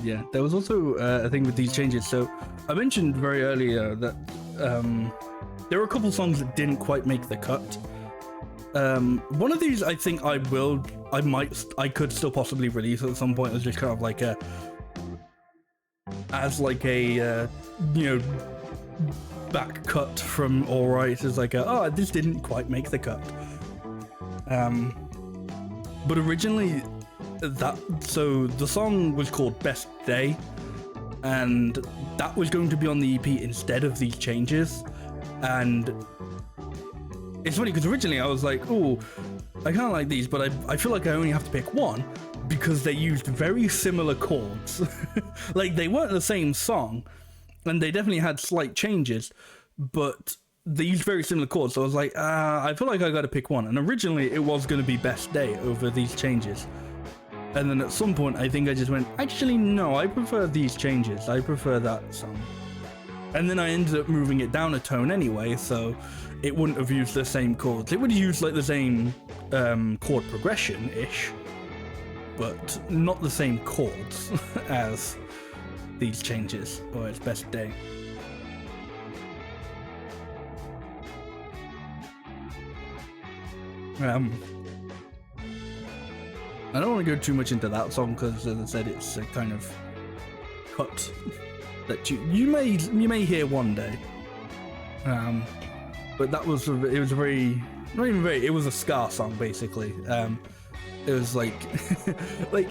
Yeah, there was also a thing with these changes. So I mentioned very earlier that there were a couple songs that didn't quite make the cut. One of these I think I could still possibly release at some point as just kind of like back cut from Alright as like oh, this didn't quite make the cut. But originally so the song was called Best Day, and that was going to be on the EP instead of these changes. And it's funny because originally I was like, oh, I kind of like these, but I feel like I only have to pick one because they used very similar chords. Like, they weren't the same song, and they definitely had slight changes, but they used very similar chords. So I was like, I feel like I got to pick one. And originally it was going to be Best Day over these changes. And then at some point, I think I just went, actually, no, I prefer these changes. I prefer that song. And then I ended up moving it down a tone anyway, so it wouldn't have used the same chords. It would have used like the same chord progression-ish, but not the same chords as these changes, or its Best Day. I don't want to go too much into that song because, as I said, it's a kind of cut that you may hear one day. But it was a very, not even very, it was a ska song basically. It was like like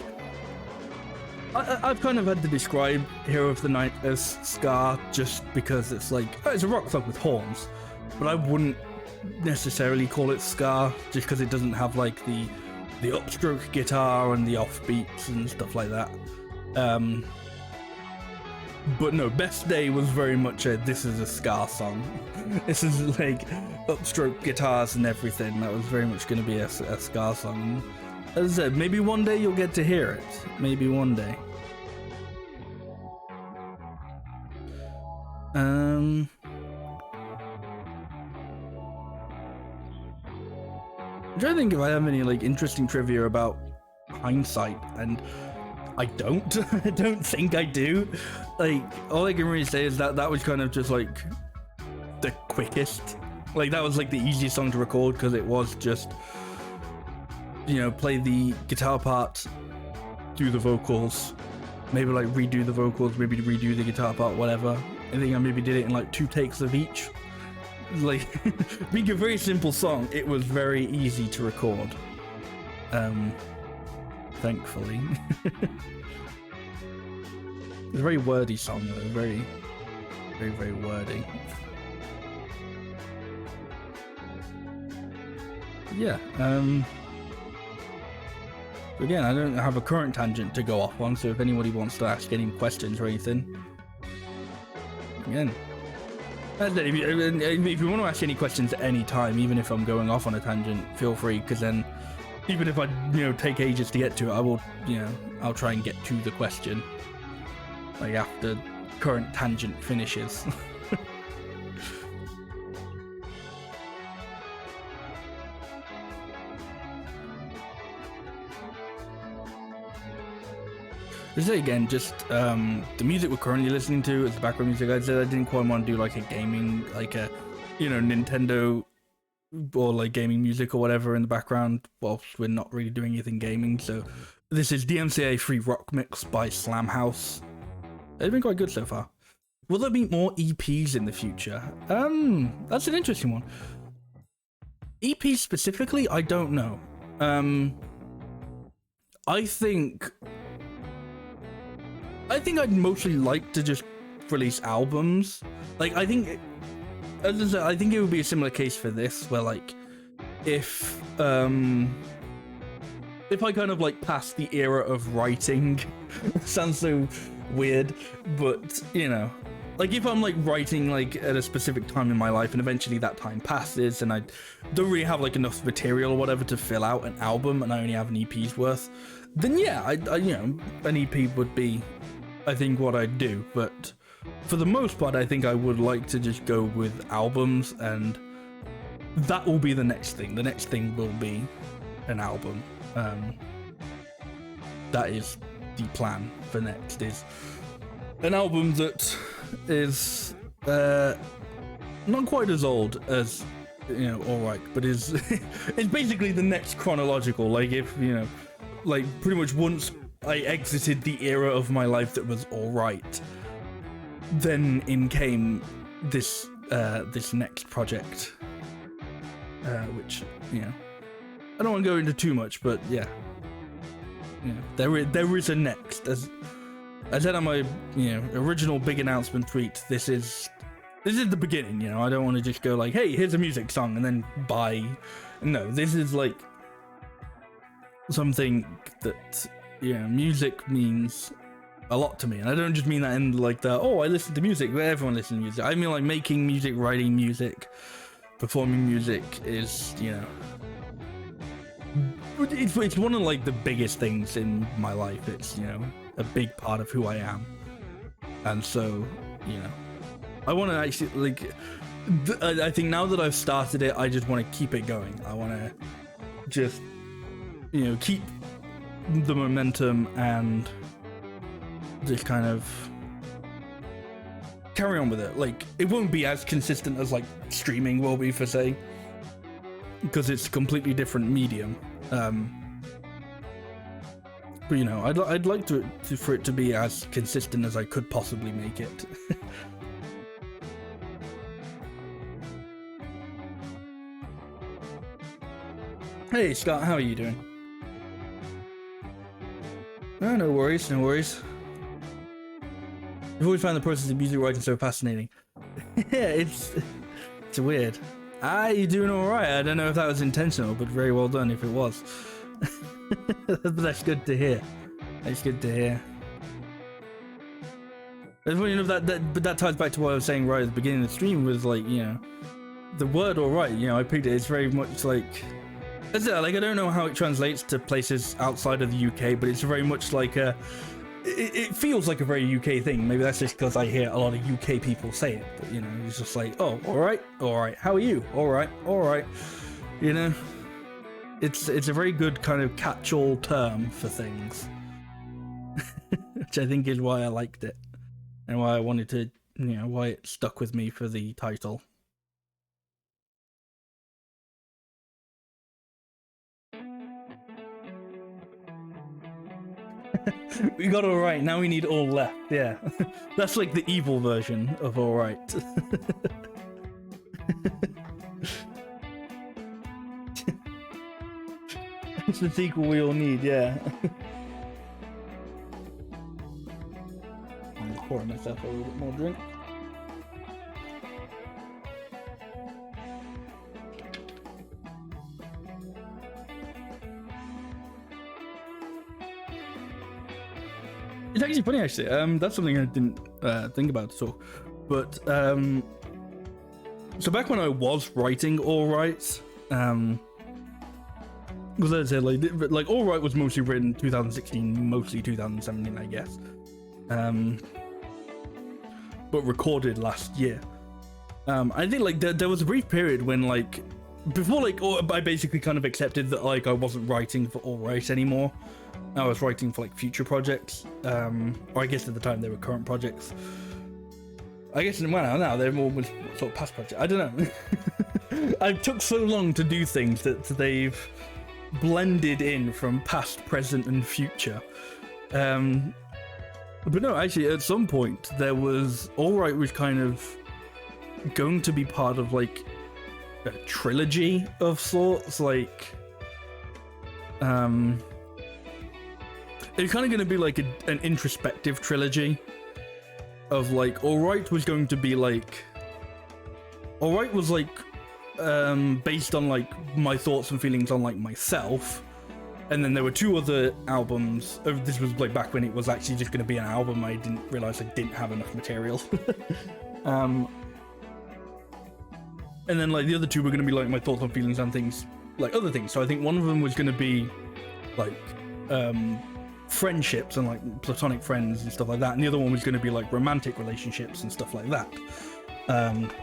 I've kind of had to describe Hero of the Night as ska just because it's like, oh, it's a rock song with horns, but I wouldn't necessarily call it ska just because it doesn't have like the upstroke guitar and the offbeats and stuff like that. But no, Best Day was very much this is a ska song. This is like upstroke guitars and everything. That was very much going to be a ska song. As I said, maybe one day you'll get to hear it. Maybe one day. I'm trying to think if I have any like interesting trivia about Hindsight, and I don't. I don't think I do. Like, all I can really say is that was kind of just like the quickest. Like, that was like the easiest song to record because it was just, you know, play the guitar part, do the vocals, maybe like redo the vocals, maybe redo the guitar part, whatever. I think I maybe did it in like 2 takes of each. Like, being a very simple song, it was very easy to record. Thankfully. It's a very wordy song though, very, very, very wordy. Yeah, again, I don't have a current tangent to go off on, so if anybody wants to ask any questions or anything, again, if you want to ask any questions at any time, even if I'm going off on a tangent, feel free, because then even if I, you know, take ages to get to it, I will, you know, I'll try and get to the question, like, after current tangent finishes. This is again just the music we're currently listening to as the background music. I said I didn't quite want to do like a gaming, like a, you know, Nintendo or like gaming music or whatever in the background whilst we're not really doing anything gaming. So this is DMCA Free Rock Mix by Slamhaus. They've been quite good so far. Will there be more EPs in the future? That's an interesting one. EPs specifically, I don't know. I think I'd mostly like to just release albums. Like, I think, as I said, I think it would be a similar case for this, where like, if I kind of like pass the era of writing, sounds so weird, but you know, like if I'm like writing like at a specific time in my life and eventually that time passes and I don't really have like enough material or whatever to fill out an album and I only have an EP's worth, then yeah, I you know, an EP would be, I think, what I'd do. But for the most part, I think I would like to just go with albums, and that will be the next thing. The next thing will be an album. That is the plan for next, is an album that is not quite as old as, you know, Alright, but is it's basically the next chronological. Like, if, you know, like pretty much once I exited the era of my life that was Alright, then in came this this next project, which, you know, I don't want to go into too much, but yeah, you know, there is a next. As I said on my, you know, original big announcement tweet, this is the beginning. You know, I don't want to just go like, hey, here's a music song and then bye. No, this is like something that, you know, music means a lot to me, and I don't just mean that in like the, oh, I listen to music, but everyone listens to music. I mean like making music, writing music, performing music is, you know, it's one of like the biggest things in my life. It's, you know, a big part of who I am, and so, you know, I want to actually like I think now that I've started it, I just want to keep it going. I want to just, you know, keep the momentum and just kind of carry on with it. Like, it won't be as consistent as like streaming will be, for say, because it's a completely different medium. But you know, I'd like for it to be as consistent as I could possibly make it. Hey Scott, how are you doing? Oh, no worries, no worries. I've always found the process of music writing so fascinating. Yeah, it's weird. You're doing alright. I don't know if that was intentional, but very well done if it was. That's good to hear. That's good to hear. But that ties back to what I was saying right at the beginning of the stream, was like, you know, the word alright, you know, I picked it. It's very much like, like, I don't know how it translates to places outside of the UK, but it's very much like a, it feels like a very UK thing. Maybe that's just because I hear a lot of UK people say it, but, you know, it's just like, oh, alright, how are you? Alright, you know, it's a very good kind of catch-all term for things, which I think is why I liked it, and why I wanted to, you know, why it stuck with me for the title. We got alright, now we need all left, yeah. That's like the evil version of alright. It's the sequel we all need, yeah. I'm just pouring myself a little bit more drink. It's actually funny, actually. That's something I didn't think about at all. But so back when I was writing Alright, because as I said, like Alright was mostly written 2016, mostly 2017, I guess. But recorded last year. I think like there was a brief period when like before like I basically kind of accepted that like I wasn't writing for Alright anymore. I was writing for like future projects, or I guess at the time they were current projects. I guess now they're more sort of past projects. I don't know. I took so long to do things that they've blended in from past, present, and future. But no, actually, at some point there was Alright was kind of going to be part of like a trilogy of sorts, like it's kind of going to be like an introspective trilogy of like, Alright was going to be like, Alright was like based on like my thoughts and feelings on like myself, and then there were two other albums. This was like back when it was actually just going to be an album. I didn't realize I didn't have enough material. And then like the other two were going to be like my thoughts and feelings on things, like other things. So I think one of them was going to be like friendships and like platonic friends and stuff like that, and the other one was going to be like romantic relationships and stuff like that. And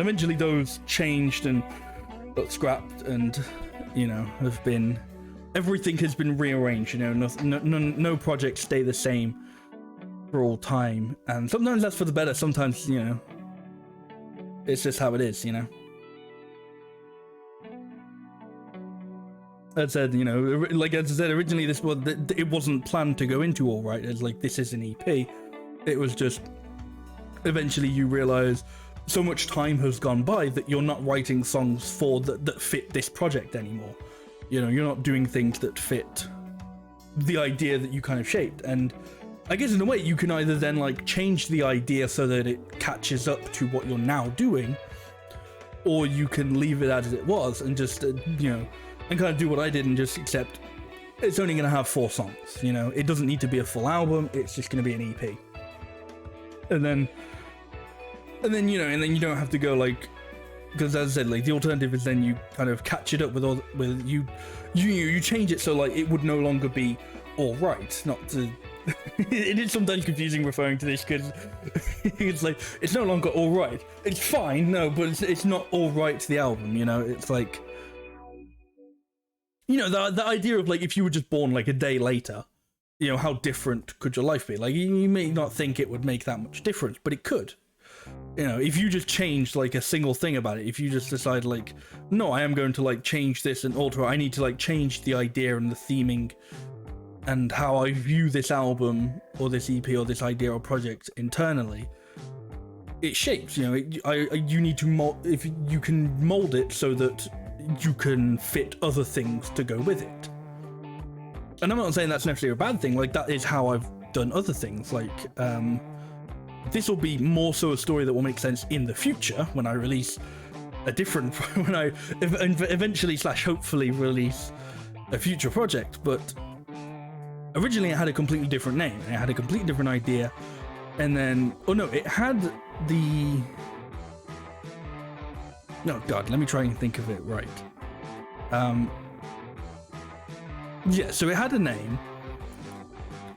eventually those changed and got scrapped, and you know, everything has been rearranged. You know, no projects stay the same for all time, and sometimes that's for the better, sometimes, you know, it's just how it is, you know. As I said, you know, like as I said, originally it wasn't planned to go into Alright as like this is an EP. It was just eventually you realize, so much time has gone by that you're not writing songs for that fit this project anymore. You know, you're not doing things that fit the idea that you kind of shaped. And I guess in a way you can either then like change the idea so that it catches up to what you're now doing, or you can leave it as it was and just you know, and kind of do what I did and just accept it's only going to have 4 songs. You know, it doesn't need to be a full album, it's just going to be an EP. And then you know, and then you don't have to go like, because as I said, like the alternative is then you kind of catch it up with you change it so like it would no longer be all right. Not to it is sometimes confusing referring to this because it's like it's no longer all right. It's fine, no, but it's not all right to the album. You know, it's like, you know, the idea of like if you were just born like a day later, you know, how different could your life be? Like you may not think it would make that much difference, but it could. You know, if you just changed like a single thing about it, if you just decide like, no, I am going to like change this and alter it, I need to like change the idea and the theming and how I view this album or this EP or this idea or project internally, it shapes, you know, you need to mold, if you can mold it so that you can fit other things to go with it. And I'm not saying that's necessarily a bad thing, like that is how I've done other things, like this will be more so a story that will make sense in the future when I release a different, when I eventually / hopefully release a future project. But originally it had a completely different name, it had a completely different idea, and then, oh no, it had the, no, God, let me try and think of it right. Yeah, so it had a name,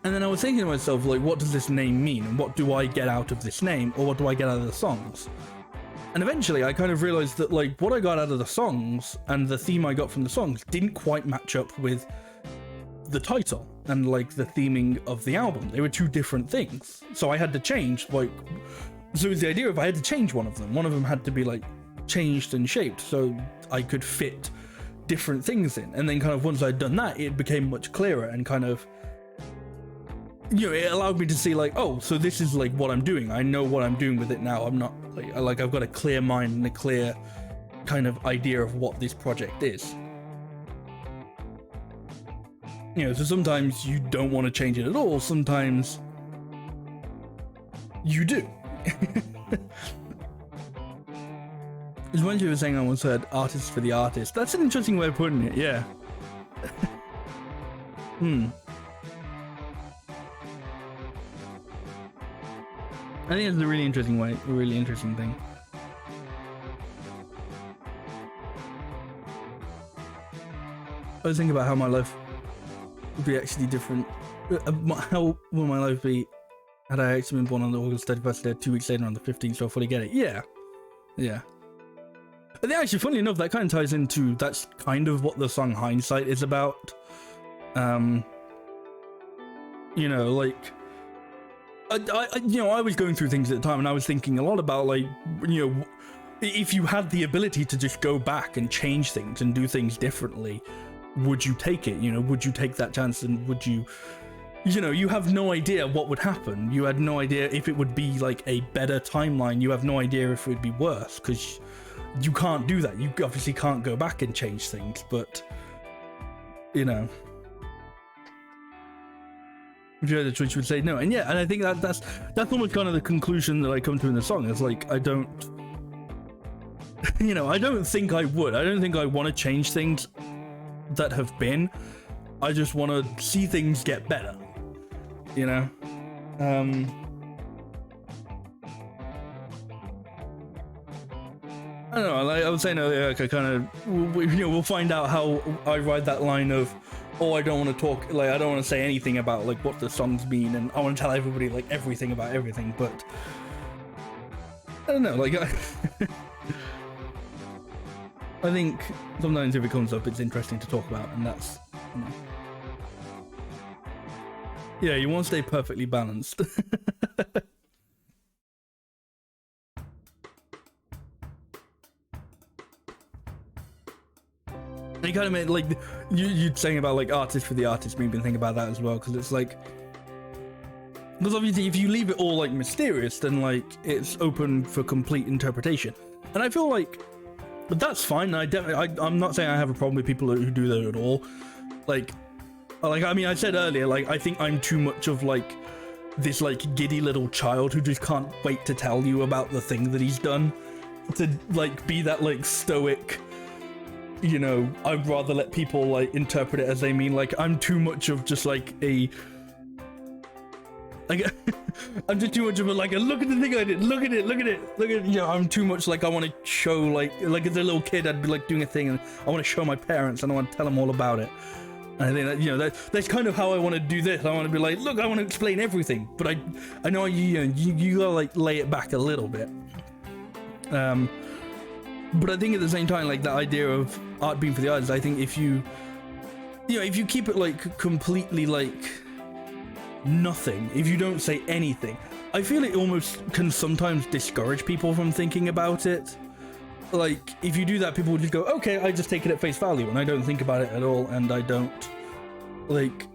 and then I was thinking to myself, like, what does this name mean, and what do I get out of this name, or what do I get out of the songs? And eventually I kind of realized that, like, what I got out of the songs and the theme I got from the songs didn't quite match up with the title and, like, the theming of the album. They were 2 different things. So I had to change, like, so it was the idea of I had to change one of them had to be, like, changed and shaped so I could fit different things in. And then kind of once I'd done that, it became much clearer and kind of, you know, it allowed me to see like, oh, so this is like what I'm doing. I know what I'm doing with it now. I'm not like I've got a clear mind and a clear kind of idea of what this project is. You know, so sometimes you don't want to change it at all. Sometimes you do. As much as you were saying, I once heard artists for the artist. That's an interesting way of putting it, yeah. I think it's a really interesting way, a really interesting thing. I was thinking about how my life would be actually different. How will my life be had I actually been born on the August 31st day, 2 weeks later on the 15th, so I fully get it. Yeah. Yeah. I think actually, funny enough, that kind of ties into, that's kind of what the song Hindsight is about. You know, like, I was going through things at the time and I was thinking a lot about, like, you know, if you had the ability to just go back and change things and do things differently, would you take it? You know, would you take that chance, and would you, you know, you have no idea what would happen. You had no idea if it would be like a better timeline. You have no idea if it would be worse, because you can't do that. You obviously can't go back and change things, but, you know, if you had a choice, you would say no. And yeah, and I think that's almost kind of the conclusion that I come to in the song. It's like, I don't, you know, I don't think I would. I don't think I want to change things that have been. I just want to see things get better, you know? I don't know, like I was saying earlier, like I kind of, you know, we'll find out how I ride that line of, oh, I don't want to talk, like, I don't want to say anything about, like, what the songs mean, and I want to tell everybody, like, everything about everything, but, I don't know, like, I think sometimes if it comes up, it's interesting to talk about, and that's, you know. Yeah, you want to stay perfectly balanced. You kind of made, like, you'd saying about, like, artists for the artist, made me think about that as well, because it's like, Because obviously if you leave it all like mysterious, then like it's open for complete interpretation. And I feel like, but that's fine. I'm not saying I have a problem with people who do that at all. Like I mean, I said earlier, like, I think I'm too much of like this like giddy little child who just can't wait to tell you about the thing that he's done, to like be that like stoic, you know, I'd rather let people like interpret it as they mean. Like, I'm too much of just like a like I'm just too much of a like a look at the thing I did, look at it, you know. I'm too much like I want to show like as a little kid I'd be like doing a thing and I want to show my parents and I want to tell them all about it. And I think that, you know, that's kind of how I want to do this. I want to be like, look, I want to explain everything, but I know you gotta like lay it back a little bit. But I think at the same time, like, the idea of art being for the artists, I think if you keep it like completely like nothing, if you don't say anything, I feel it almost can sometimes discourage people from thinking about it. Like, if you do that, people will just go, okay, I just take it at face value and I don't think about it at all, and I don't like,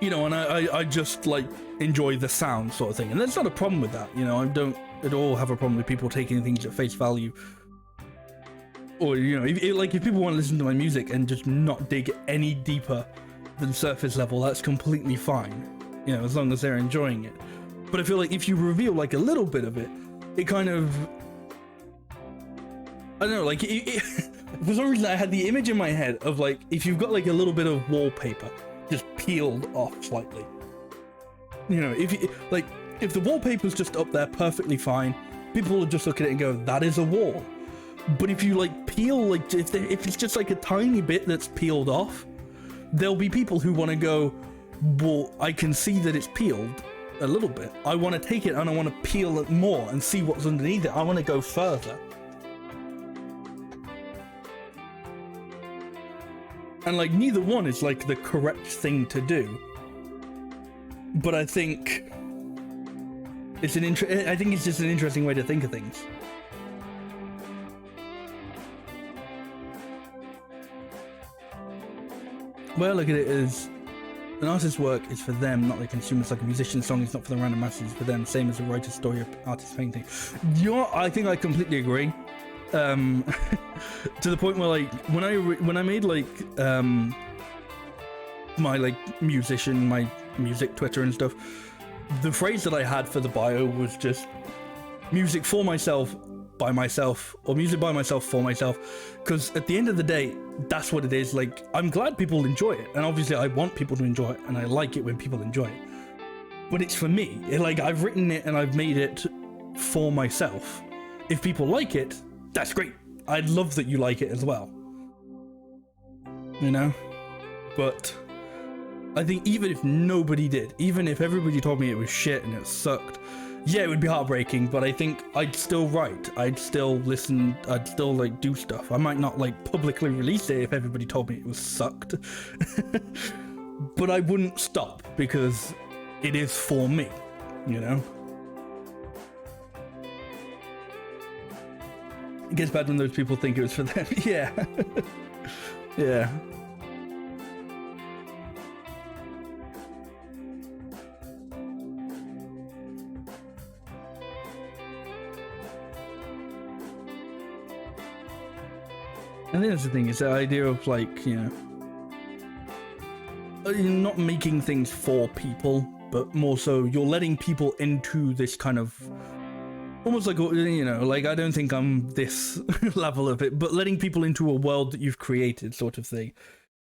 you know, and I just like enjoy the sound sort of thing. And there's not a problem with that, you know. I don't at all have a problem with people taking things at face value. Or, you know, if people want to listen to my music and just not dig any deeper than surface level, that's completely fine, you know, as long as they're enjoying it. But I feel like if you reveal like a little bit of it, it kind of, I don't know, like for some reason I had the image in my head of like, if you've got like a little bit of wallpaper just peeled off slightly, you know, if the wallpaper's just up there perfectly fine, people will just look at it and go, that is a wall. But if you like peel, like if it's just like a tiny bit that's peeled off, there'll be people who want to go, well, I can see that it's peeled a little bit. I want to take it and I want to peel it more and see what's underneath it. I want to go further. And like, neither one is like the correct thing to do. But I think it's I think it's just an interesting way to think of things. Well, look at it as an artist's work is for them, not the consumers. Like a musician's song is not for the random masses, it's for them. Same as a writer's story or artist's painting. I think I completely agree. To the point where like when I made like my like my music Twitter and stuff, the phrase that I had for the bio was just music for myself, by myself, or music by myself for myself, because at the end of the day, that's what it is. Like, I'm glad people enjoy it, and obviously I want people to enjoy it, and I like it when people enjoy it, but it's for me. Like, I've written it and I've made it for myself. If people like it, that's great. I'd love that you like it as well, you know. But I think even if nobody did, even if everybody told me it was shit and it sucked, yeah, it would be heartbreaking, but I think I'd still write, I'd still listen, I'd still like do stuff. I might not like publicly release it if everybody told me it was sucked, but I wouldn't stop because it is for me, you know? It gets bad when those people think it was for them. Yeah. Yeah. I think that's the thing, is the idea of like, you know, you're not making things for people, but more so you're letting people into this kind of, almost like, you know, like, I don't think I'm this level of it, but letting people into a world that you've created sort of thing,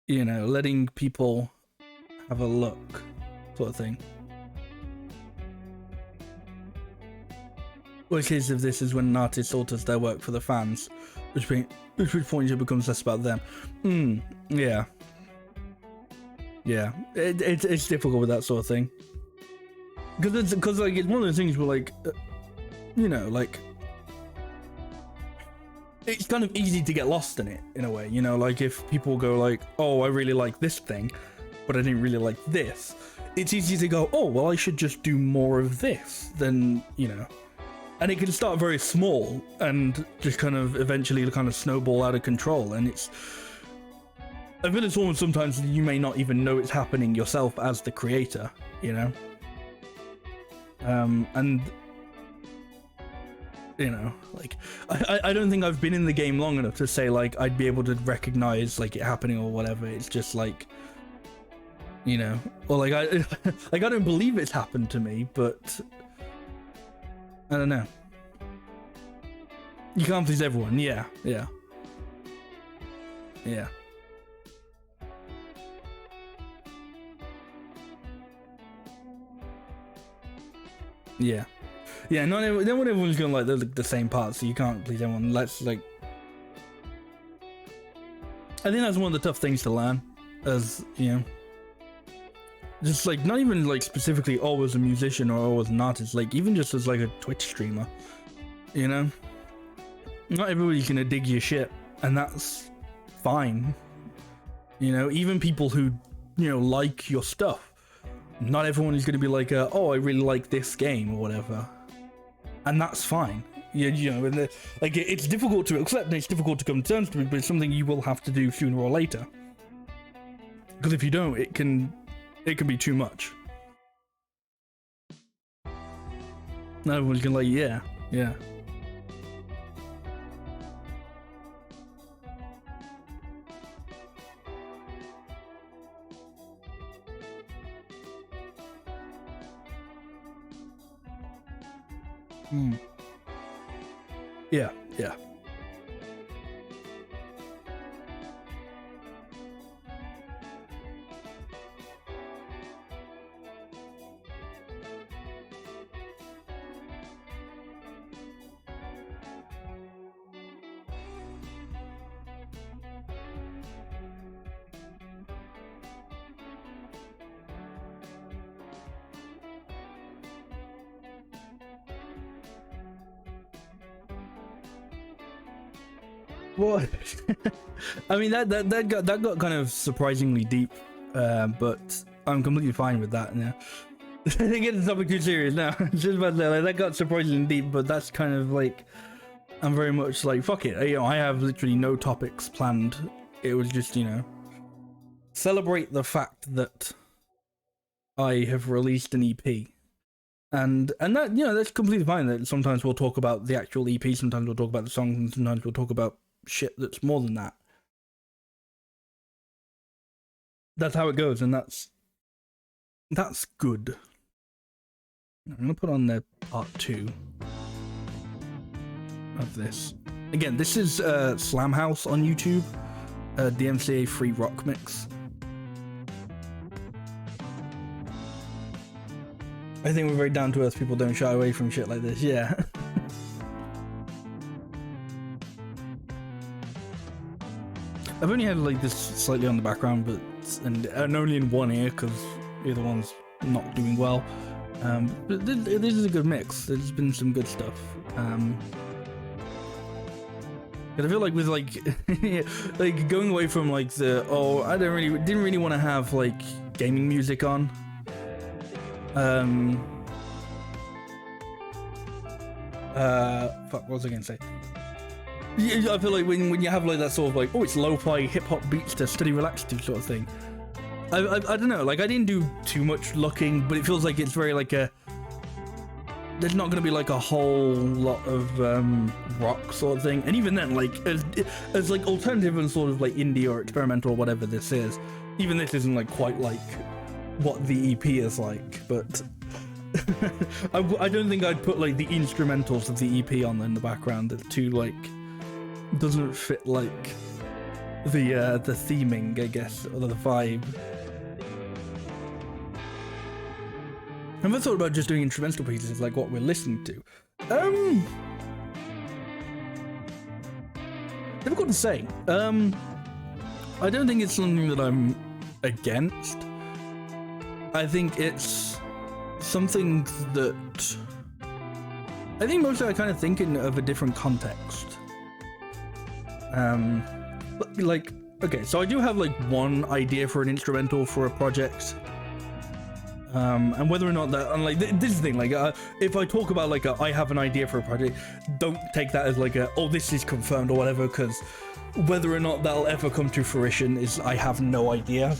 you know, letting people have a look sort of thing. Worst case of this is when an artist alters their work for the fans, which point it becomes less about them. Yeah. Yeah, it's difficult with that sort of thing. Because like, it's one of those things where like, you know, like, it's kind of easy to get lost in it, in a way, you know, like if people go like, oh, I really like this thing, but I didn't really like this, it's easy to go, oh, well, I should just do more of this, then, you know. And it can start very small and just kind of eventually kind of snowball out of control. And it's, I feel it's almost sometimes you may not even know it's happening yourself as the creator, you know? And you know, like I don't think I've been in the game long enough to say like I'd be able to recognize like it happening or whatever. It's just like, you know, or like I like I don't believe it's happened to me, but I don't know. You can't please everyone. Yeah. Yeah. Not everyone's gonna like the same parts, so you can't please everyone. Let's like, I think that's one of the tough things to learn, as you know, just like not even like specifically always a musician or always an artist, like even just as like a Twitch streamer, you know, not everybody's gonna dig your shit, and that's fine. You know, even people who, you know, like your stuff, not everyone is gonna be like, oh, I really like this game or whatever. And that's fine. You know, and like it's difficult to accept and it's difficult to come to terms with, but it's something you will have to do sooner or later. Because if you don't, it can be too much. And everyone's gonna like, yeah. Yeah. Well, I mean that got kind of surprisingly deep, but I'm completely fine with that now. I think it's topic too serious now. Just about that, like, that got surprisingly deep, but that's kind of like, I'm very much like, fuck it. You know, I have literally no topics planned. It was just, you know, celebrate the fact that I have released an EP. And that, you know, that's completely fine. That sometimes we'll talk about the actual EP, sometimes we'll talk about the songs, and sometimes we'll talk about shit that's more than that. That's how it goes, and that's good. I'm gonna put on the part 2 of this. Again, this is Slamhaus on YouTube, DMCA free rock mix. I think we're very down to earth. People don't shy away from shit like this. Yeah. I've only had like this slightly on the background, but and only in one ear because the other one's not doing well. But this is a good mix. There's been some good stuff. But I feel like with like like going away from like the I didn't really want to have like gaming music on. Fuck, what was I gonna say? Yeah, I feel like when you have like that sort of like, it's lo-fi hip-hop beats to study relax to sort of thing. I don't know, like I didn't do too much looking, but it feels like it's very like there's not gonna be like a whole lot of rock sort of thing, and even then, like as like alternative and sort of like indie or experimental or whatever this is, even this isn't like quite like what the EP is like, but I don't think I'd put like the instrumentals of the EP on in the background. It's too like doesn't fit like the theming, I guess, or the vibe. I've never thought about just doing instrumental pieces like what we're listening to. Difficult to say. I don't think it's something that I'm against. I think it's something that I think mostly I kind of think of a different context. Like, okay, so I do have like one idea for an instrumental for a project. And whether or not that, and like this is the thing, like if I talk about like I have an idea for a project, don't take that as like oh, this is confirmed or whatever, because whether or not that'll ever come to fruition is, I have no idea.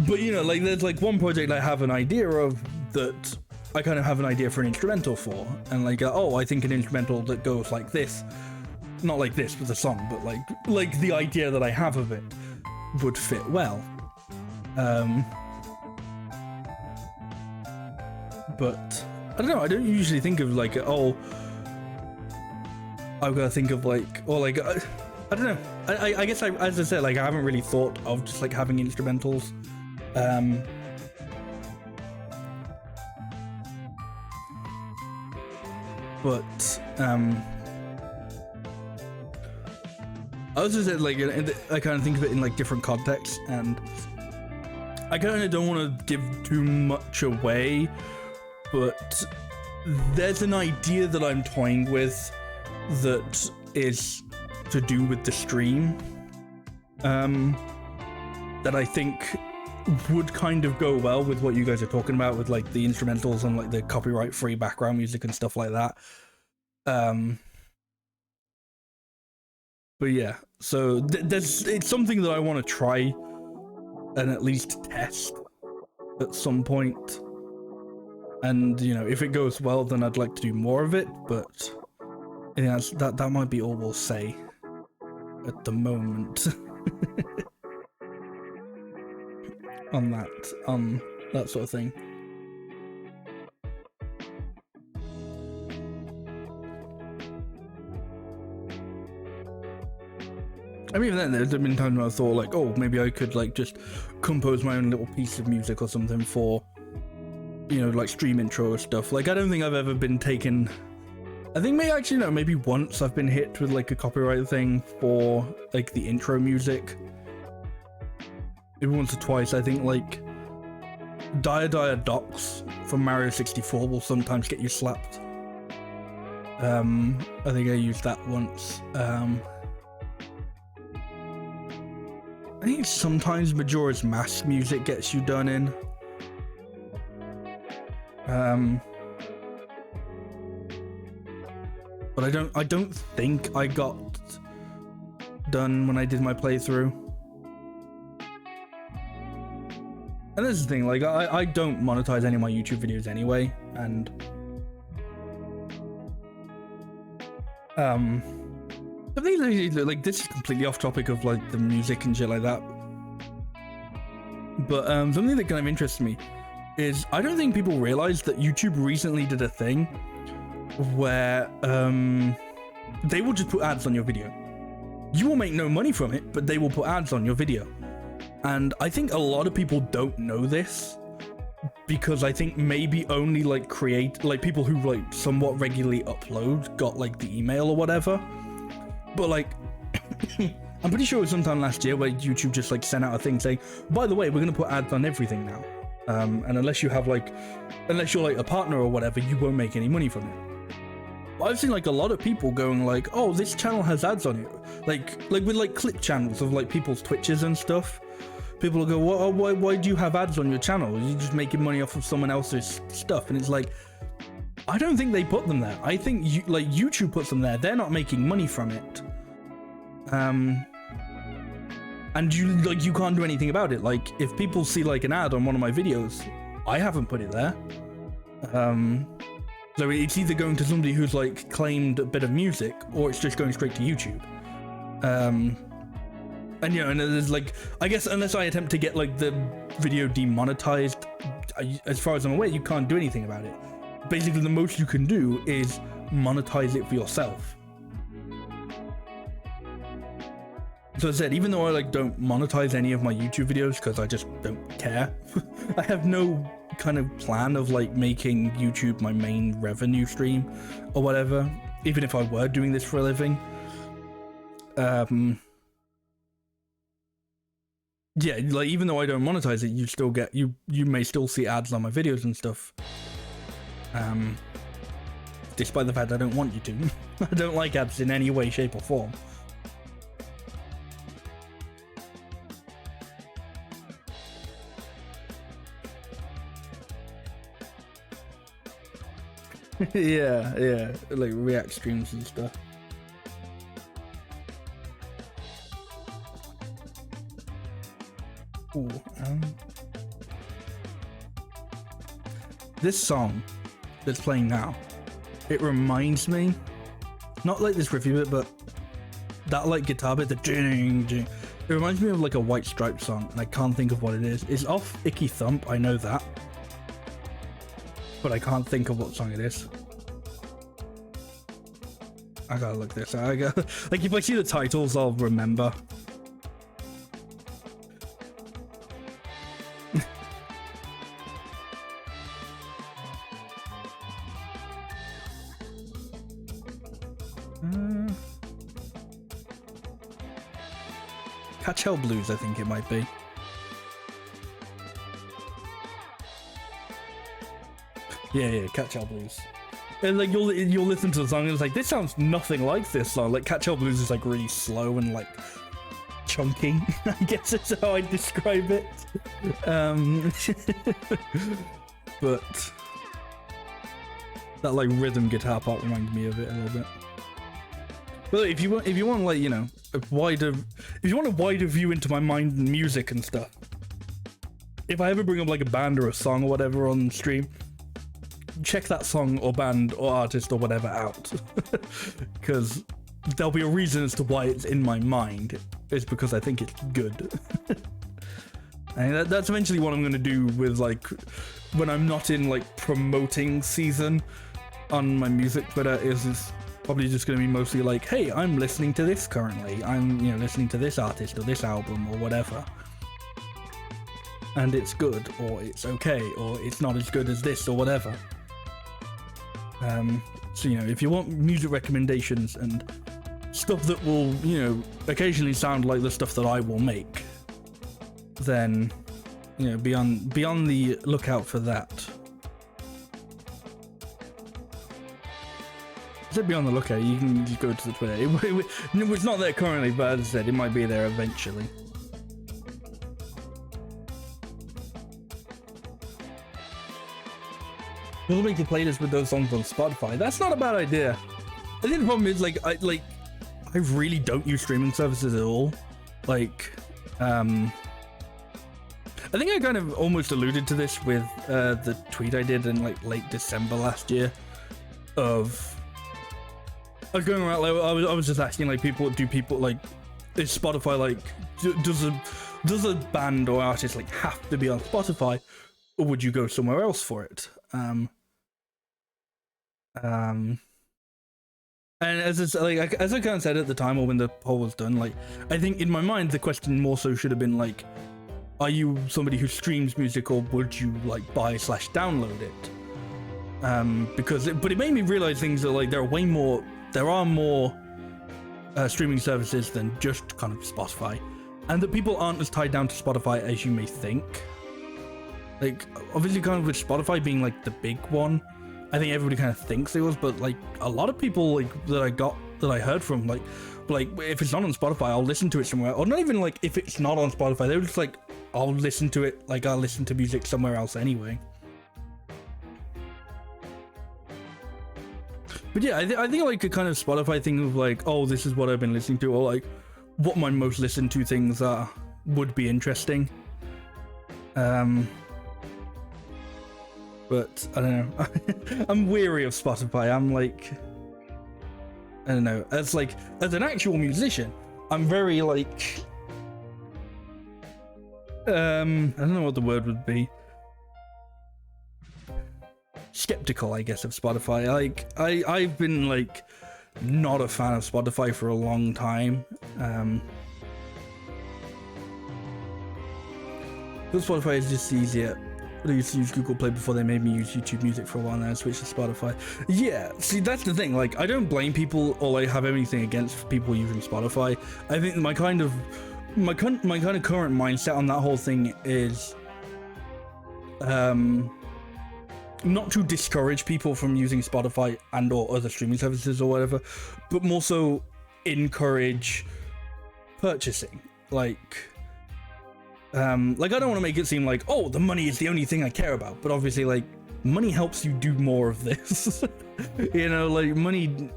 But you know, like there's like one project I have an idea of that I kind of have an idea for an instrumental for, and like oh, I think an instrumental that goes like this, not like this with a song, but like the idea that I have of it would fit well. But I don't know, I don't usually think of like, oh, I've got to think of like, or like, I don't know, I guess as I said, like I haven't really thought of just like having instrumentals. But I also said like, I kind of think of it in like different contexts, and I kind of don't want to give too much away, but there's an idea that I'm toying with that is to do with the stream, that I think would kind of go well with what you guys are talking about with like the instrumentals and like the copyright free background music and stuff like that. But yeah, so it's something that I want to try and at least test at some point. And you know, if it goes well, then I'd like to do more of it, but yeah, that might be all we'll say at the moment. on that sort of thing. I mean, then there's been times when I thought like, oh, maybe I could like just compose my own little piece of music or something for, you know, like stream intro or stuff. Like, I don't think I've ever been taken, I think maybe actually no, maybe once I've been hit with like a copyright thing for like the intro music. Maybe once or twice. I think like Dire Docs from Mario 64 will sometimes get you slapped. I think I used that once. I think sometimes Majora's Mask music gets you done in. But I don't think I got done when I did my playthrough. And this is the thing, like I don't monetize any of my YouTube videos anyway, and I think like this is completely off topic of like the music and shit like that. But something that kind of interests me is I don't think people realize that YouTube recently did a thing where they will just put ads on your video. You will make no money from it, but they will put ads on your video. And I think a lot of people don't know this, because I think maybe only like people who like somewhat regularly upload got like the email or whatever. But like I'm pretty sure it was sometime last year where YouTube just like sent out a thing saying, by the way, we're gonna put ads on everything now, and unless you're like a partner or whatever, you won't make any money from it. I've seen like a lot of people going like, oh, this channel has ads on it, like with like clip channels of like people's Twitches and stuff. People will go, well, why do you have ads on your channel? You're just making money off of someone else's stuff. And it's like, I don't think they put them there. I think YouTube puts them there. They're not making money from it. And you can't do anything about it. Like, if people see like an ad on one of my videos, I haven't put it there. So it's either going to somebody who's like claimed a bit of music, or it's just going straight to YouTube. And you know, and there's like, I guess unless I attempt to get like the video demonetized, as far as I'm aware, you can't do anything about it. Basically, the most you can do is monetize it for yourself. So as I said, even though I like don't monetize any of my YouTube videos because I just don't care, I have no kind of plan of like making YouTube my main revenue stream or whatever, even if I were doing this for a living. Yeah, like even though I don't monetize it, you still get you may still see ads on my videos and stuff. Despite the fact I don't want you to. I don't like ads in any way, shape or form. Yeah, like React streams and stuff. Ooh, this song that's playing now, it reminds me, not like this riffy bit, but that like guitar bit, the ding ding. It reminds me of like a White Stripes song, and I can't think of what it is. It's off Icky Thump, I know that, but I can't think of what song it is. I gotta look this up. Like if I see the titles, I'll remember. Catch Hell Blues, I think it might be. Yeah, Catch Hell Blues. And like you'll listen to the song and it's like, this sounds nothing like this song. Like Catch Hell Blues is like really slow and like chunky, I guess is how I'd describe it. But that like rhythm guitar part reminded me of it a little bit. But if you want like, you know, if you want a wider view into my mind and music and stuff, if I ever bring up like a band or a song or whatever on stream, check that song or band or artist or whatever out, because there'll be a reason as to why it's in my mind. It's because I think it's good. And that's eventually what I'm going to do with like when I'm not in like promoting season on my music Twitter. Is probably just going to be mostly like, hey, I'm listening to this currently, I'm, you know, listening to this artist or this album or whatever, and it's good or it's okay or it's not as good as this or whatever. So, you know, if you want music recommendations and stuff that will, you know, occasionally sound like the stuff that I will make, then, you know, be on the lookout for that. I said be on the lookout, you can just go to the Twitter. It's not there currently, but as I said, it might be there eventually. We'll make a playlist with those songs on Spotify. That's not a bad idea. I think the problem is I really don't use streaming services at all. Like, I think I kind of almost alluded to this with the tweet I did in like late December last year. I was going around, like, I was just asking like do people like, is Spotify like, does a band or artist like have to be on Spotify, or would you go somewhere else for it? And as I kind of said at the time, or when the poll was done, like, I think in my mind the question more so should have been like, are you somebody who streams music, or would you like buy/download it? But it made me realize things that like there are more streaming services than just kind of Spotify, and that people aren't as tied down to Spotify as you may think. Like, obviously kind of with Spotify being like the big one, I think everybody kind of thinks it was, but like a lot of people like that I heard from, like if it's not on Spotify, I'll listen to it somewhere, or not even like if it's not on Spotify, they were just like, I'll listen to it, like I'll listen to music somewhere else anyway. But yeah, I think like a kind of Spotify thing of like, oh, this is what I've been listening to, or like what my most listened to things are, would be interesting. But I don't know. I'm weary of Spotify. I'm like, I don't know. As an actual musician, I'm very like, I don't know what the word would be. Skeptical, I guess, of Spotify. Like, I've been like not a fan of Spotify for a long time. Because Spotify is just easier. I used to use Google Play before they made me use YouTube Music for a while, and then I switched to Spotify. Yeah, see, that's the thing. Like, I don't blame people or like have anything against people using Spotify. I think my kind of current mindset on that whole thing is not to discourage people from using Spotify and or other streaming services or whatever, but more so encourage purchasing. Like I don't want to make it seem like, oh, the money is the only thing I care about, but obviously, like, money helps you do more of this. You know, like money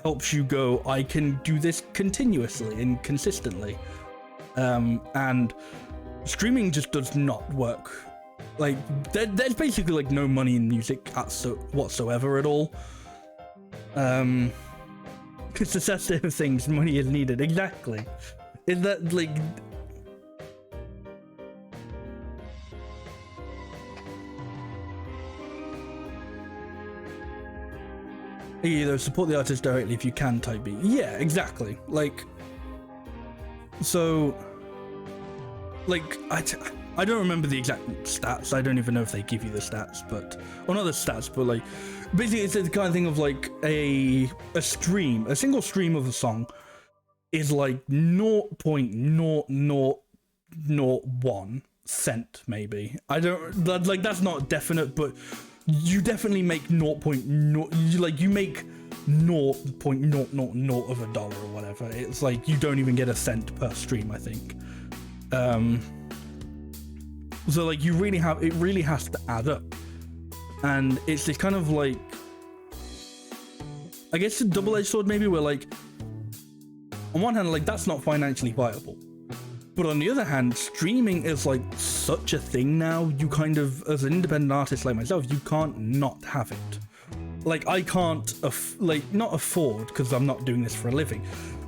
helps you go, I can do this continuously and consistently. And streaming just does not work. Like there's basically like no money in music whatsoever at all. It's the sensitive of things, money is needed. Exactly. Is that like either support the artist directly if you can type B. Yeah, exactly. Like, so like I don't remember the exact stats. I don't even know if they give you the stats, but or not the stats, but like basically it's the kind of thing of like a single stream of a song is like 0.0001 cent maybe. I don't like that's not definite, but you definitely make 0.0 like you make 0.000 of a dollar or whatever. It's like you don't even get a cent per stream, I think. So like it really has to add up, and it's this kind of like, I guess, a double-edged sword maybe, where like on one hand like that's not financially viable, but on the other hand streaming is like such a thing now. You kind of, as an independent artist like myself, you can't not have it. Like I can't not afford, because I'm not doing this for a living,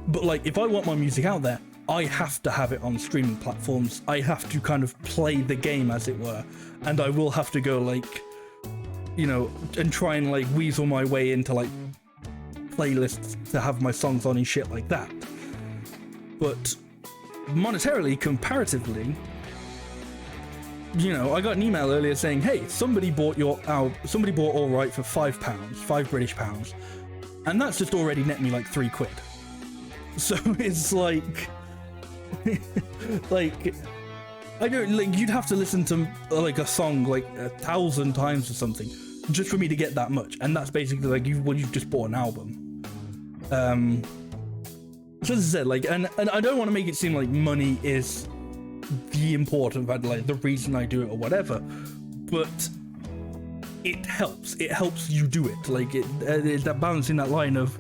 but like if I want my music out there, I have to have it on streaming platforms. I have to kind of play the game, as it were, and I will have to go like, you know, and try and like weasel my way into like playlists to have my songs on and shit like that. But monetarily, comparatively, you know, I got an email earlier saying, hey, somebody bought All Right for £5, £5 British, and that's just already net me like £3. So it's like like I don't like, you'd have to listen to like a song like 1,000 times or something just for me to get that much, and that's basically like you've just bought an album. So as I said, like, and I don't want to make it seem like money is the important fact, like the reason I do it or whatever, but it helps you do it. Like it's that balancing that line of,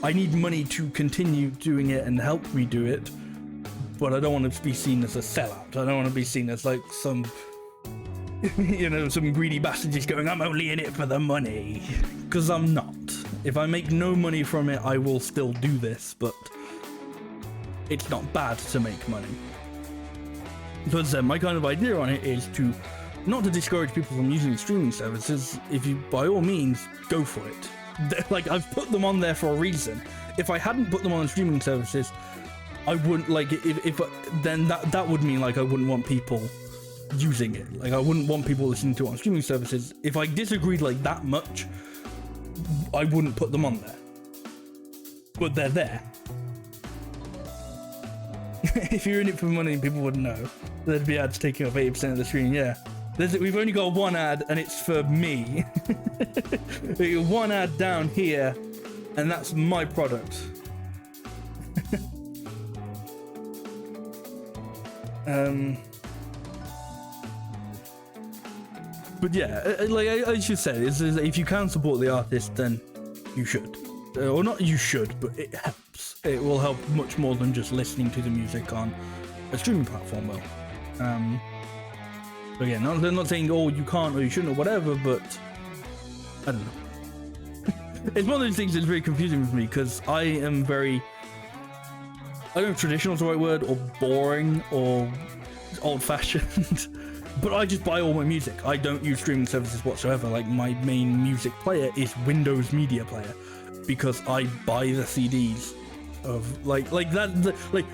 I need money to continue doing it and help me do it, but I don't want to be seen as a sellout. I don't want to be seen as like some, you know, some greedy bastard just going, I'm only in it for the money, because I'm not. If I make no money from it, I will still do this, but it's not bad to make money. Because my kind of idea on it is to not to discourage people from using streaming services. If you, by all means, go for it. Like, I've put them on there for a reason. If I hadn't put them on streaming services, I wouldn't, like, then that would mean, like, I wouldn't want people using it. Like, I wouldn't want people listening to it on streaming services. If I disagreed, like, that much, I wouldn't put them on there. But they're there. If you're in it for money, people would know. There'd be ads taking up 80% of the screen, yeah. We've only got one ad, and it's for me. We got one ad down here, and that's my product. But yeah, like I should say, is if you can support the artist, then you should. Or not you should, but it helps. It will help much more than just listening to the music on a streaming platform will. So again, they're not saying, oh, you can't or you shouldn't or whatever, but I don't know. It's one of those things that's very confusing for me, because I am very, I don't know if traditional is the right word, or boring, or old-fashioned, but I just buy all my music. I don't use streaming services whatsoever. Like, my main music player is Windows Media Player, because I buy the CDs of like that, like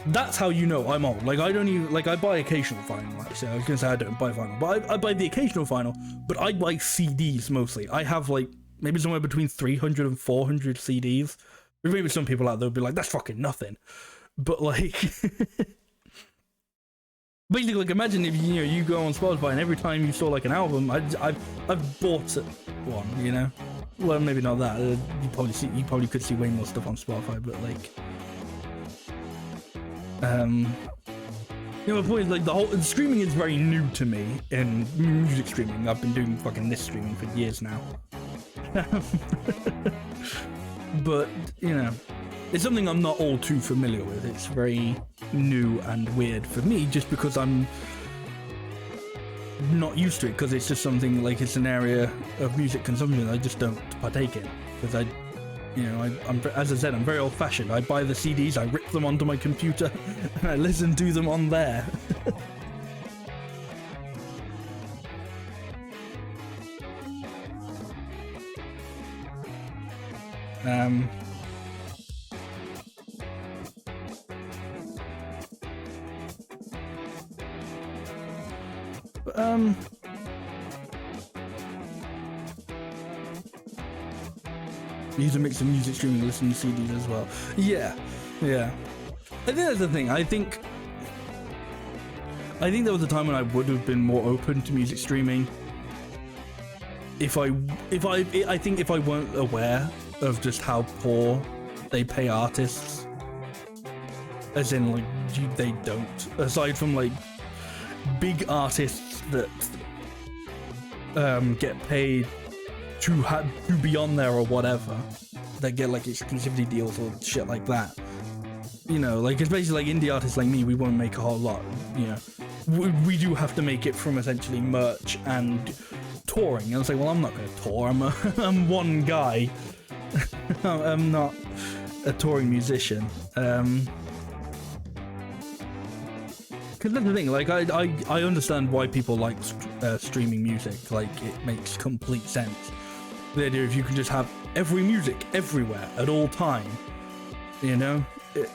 that's how you know I'm old. Like, I don't even, like, I buy occasional vinyl. Actually, I was gonna say I don't buy vinyl, but I buy the occasional vinyl, but I buy CDs mostly. I have like maybe somewhere between 300 and 400 CDs. Maybe some people out there would be like, that's fucking nothing, but like basically, like, imagine if you go on Spotify and every time you saw like an album, I've bought one, you know. Well, maybe not that. You probably could see way more stuff on Spotify, but like, You know, the point is, like, the whole streaming is very new to me in music streaming. I've been doing fucking this streaming for years now. But, you know, it's something I'm not all too familiar with. It's very new and weird for me just because I'm not used to it, because it's just something, like, it's an area of music consumption I just don't partake in. Because I'm, as I said, I'm very old-fashioned. I buy the CDs, I rip them onto my computer, and I listen to them on there. Use a mix of music streaming, listen to CDs as well. Yeah. I think that's the thing. I think there was a time when I would have been more open to music streaming if I weren't aware of just how poor they pay artists. As in, like, they don't. Aside from, like, big artists that get paid to be on there or whatever, that get, like, exclusivity deals or shit like that. You know, like, especially, like, indie artists like me, we won't make a whole lot, you know. We do have to make it from essentially merch and touring. And it's like, well, I'm not going to tour. I'm one guy. I'm not a touring musician. Because that's the thing, like, I understand why people like streaming music. Like, it makes complete sense. The idea if you can just have every music everywhere at all time, you know,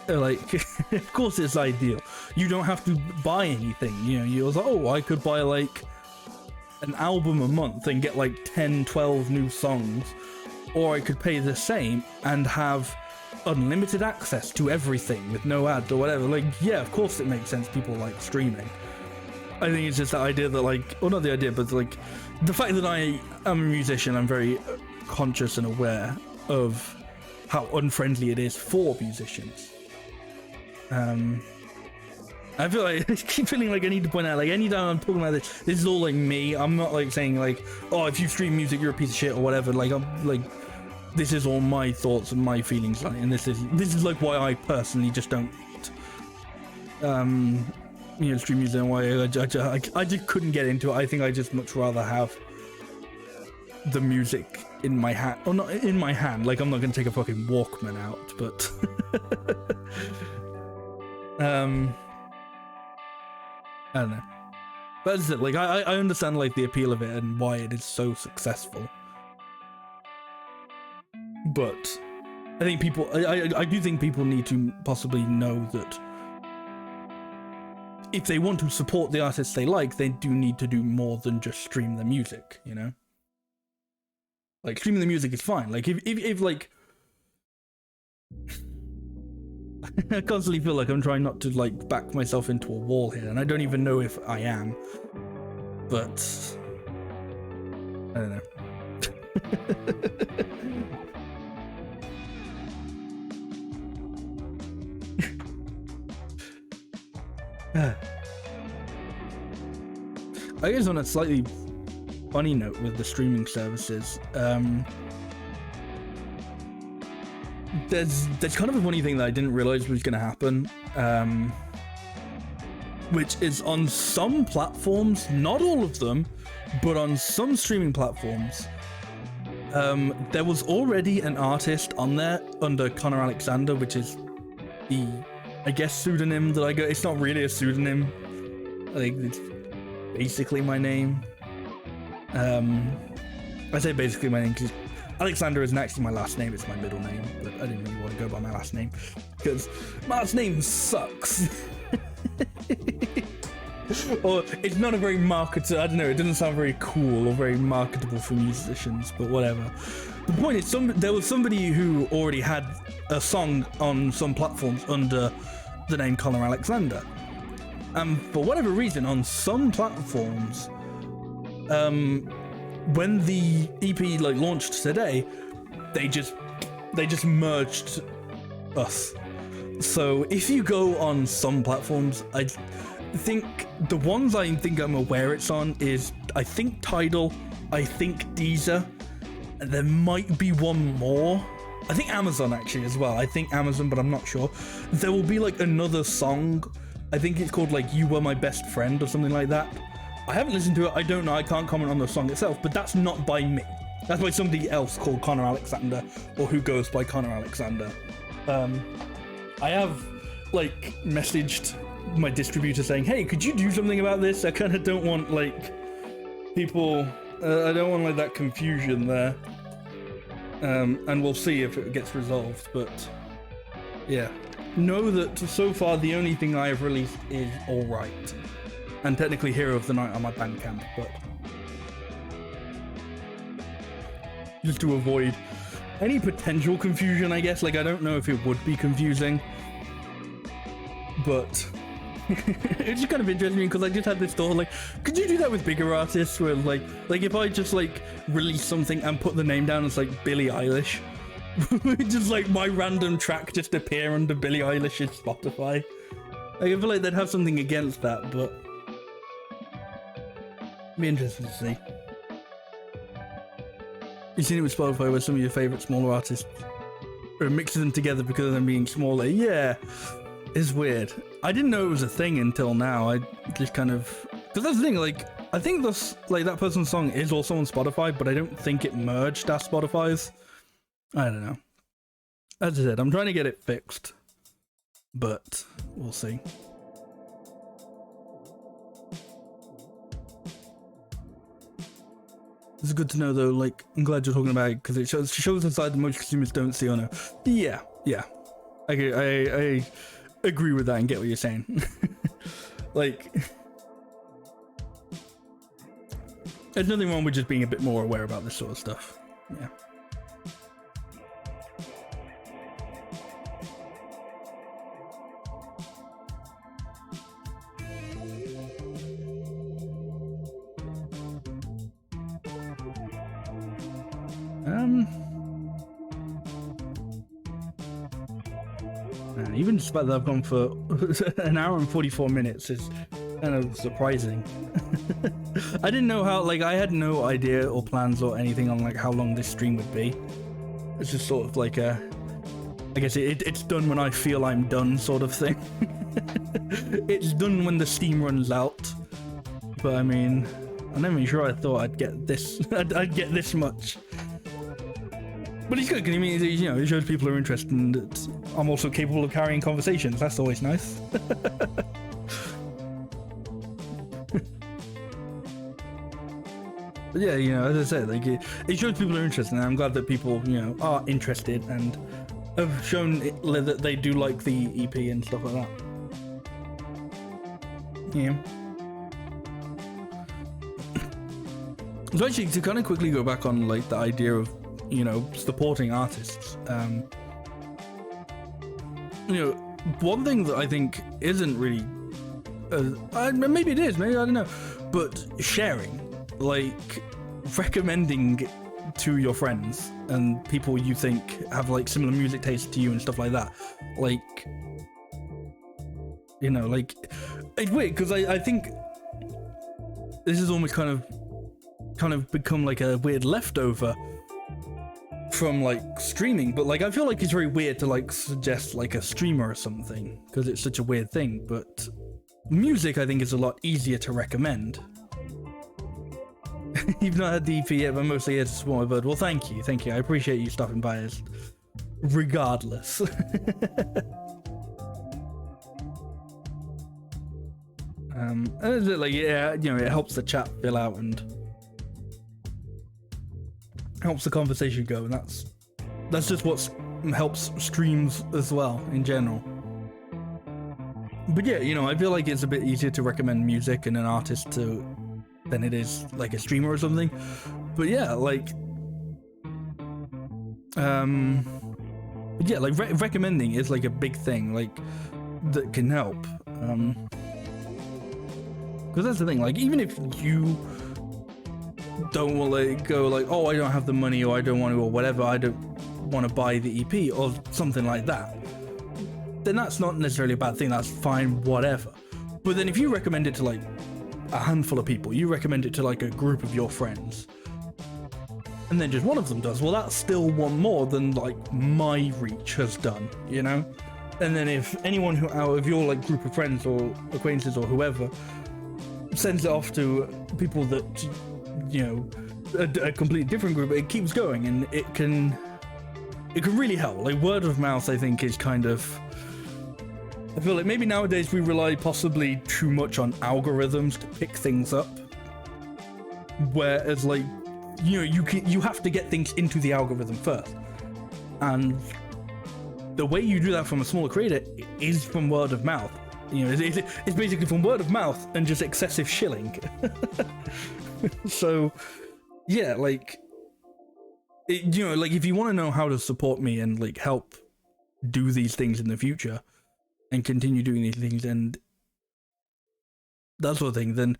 like, of course it's ideal. You don't have to buy anything, you know. You're like, oh, I could buy, like, an album a month and get, like, 10, 12 new songs, or I could pay the same and have unlimited access to everything with no ads or whatever. Like, yeah, of course it makes sense people like streaming. I think it's just the idea that, like, well, not the idea, but, like, the fact that I am a musician, I'm very conscious and aware of how unfriendly it is for musicians. I feel like I keep feeling like I need to point out, like, anytime I'm talking about this is all, like, me. I'm not, like, saying, like, oh, if you stream music, you're a piece of shit or whatever. Like, I'm like, this is all my thoughts and my feelings, like, and this is like why I personally just don't you know, stream music, and why I just couldn't get into it. I think I just much rather have the music in my hand, or not in my hand. Like, I'm not gonna take a fucking Walkman out, but I don't know. But that's it. Like, I understand, like, the appeal of it and why it is so successful. But I think people, I do think people need to possibly know that if they want to support the artists they like, they do need to do more than just stream the music, you know? Like, streaming the music is fine. Like, if like... I constantly feel like I'm trying not to, like, back myself into a wall here, and I don't even know if I am. But... I don't know. I guess on a slightly funny note with the streaming services, there's kind of a funny thing that I didn't realize was going to happen, which is on some platforms, not all of them, but on some streaming platforms, there was already an artist on there under Connor Alexander, which is the, I guess, pseudonym that I got. It's not really a pseudonym. Like, it's basically my name. I say basically my name because Alexander isn't actually my last name, it's my middle name, but I didn't really want to go by my last name because my last name sucks. Or it's not a very marketable, I don't know, it doesn't sound very cool or very marketable for musicians, but whatever. The point is, there was somebody who already had a song on some platforms under the name Connor Alexander. And for whatever reason, on some platforms, when the EP like launched today, they just merged us. So if you go on some platforms, think the ones I think I'm aware it's on is, I think Tidal, I think Deezer, and there might be one more. I think Amazon actually as well. I think Amazon, but I'm not sure. There will be like another song. I think it's called like You Were My Best Friend or something like that. I haven't listened to it. I don't know. I can't comment on the song itself, but that's not by me. That's by somebody else called Connor Alexander, or who goes by Connor Alexander. I have like messaged my distributor saying, hey, could you do something about this? I kind of don't want like people, I don't want like that confusion there. And we'll see if it gets resolved, but yeah. Know that so far the only thing I have released is Alright, and technically Hero of the Night on my Bandcamp, but just to avoid any potential confusion, I guess. Like, I don't know if it would be confusing, but it's just kind of interesting because I just had this thought, like, could you do that with bigger artists where like if I just like release something and put the name down as like Billie Eilish, just like my random track just appear under Billie Eilish's Spotify? Like, I feel like they'd have something against that, but be interesting to see. You've seen it with Spotify where some of your favorite smaller artists mixes them together because of them being smaller. Yeah, it's weird. I didn't know it was a thing until now. I just kind of, because that's the thing, like, I think this, like, that person's song is also on Spotify, but I don't think it merged as Spotify's. I don't know. As I said, I'm trying to get it fixed, but we'll see. It's good to know though, like, I'm glad you're talking about it because it shows a side that most consumers don't see or know. Yeah. I agree with that and get what you're saying. Like, there's nothing wrong with just being a bit more aware about this sort of stuff. Yeah. Even despite that I've gone for an hour and 44 minutes is kind of surprising. I didn't know how, like, I had no idea or plans or anything on like how long this stream would be. It's just sort of like a, I guess it's done when I feel I'm done sort of thing. It's done when the steam runs out. But I mean, I'm not even sure I thought I'd get this, I'd get this much. But it's good because, I mean, you know, it shows people are interested and that I'm also capable of carrying conversations. That's always nice. But yeah, you know, as I said, like, it shows people are interested, and I'm glad that people, you know, are interested and have shown that they do like the EP and stuff like that. Yeah. So actually, to kind of quickly go back on like the idea of, you know, supporting artists, you know, one thing that I think isn't really, maybe it is, maybe I don't know, but sharing, like recommending to your friends and people you think have like similar music tastes to you and stuff like that, like, you know, like, it's weird because I think this is almost kind of become like a weird leftover from like streaming, but like I feel like it's very weird to like suggest like a streamer or something because it's such a weird thing. But music, I think, is a lot easier to recommend. You've not had the EP yet, but mostly it's a small bird. Well, thank you. I appreciate you stopping by us regardless. And it's like, yeah, you know, it helps the chat fill out and helps the conversation go, and that's just what helps streams as well in general. But yeah, you know, I feel like it's a bit easier to recommend music and an artist than it is like a streamer or something. But yeah, like but yeah, like recommending is like a big thing, like that can help. Because that's the thing, like, even if you don't want to go like, oh, I don't have the money, or I don't want to, or whatever, I don't want to buy the EP or something like that, then that's not necessarily a bad thing. That's fine, whatever. But then if you recommend it to like a handful of people, you recommend it to like a group of your friends, and then just one of them does, well, that's still one more than like my reach has done, you know? And then if anyone who out of your like group of friends or acquaintances or whoever sends it off to people that, you know, a completely different group, it keeps going, and it can really help. Like word of mouth, I think, is kind of, I feel like maybe nowadays we rely possibly too much on algorithms to pick things up, whereas like, you know, you have to get things into the algorithm first, and the way you do that from a smaller creator is from word of mouth. You know, it's basically from word of mouth and just excessive shilling. So yeah, like you know, like if you want to know how to support me and like help do these things in the future and continue doing these things and that sort of thing, then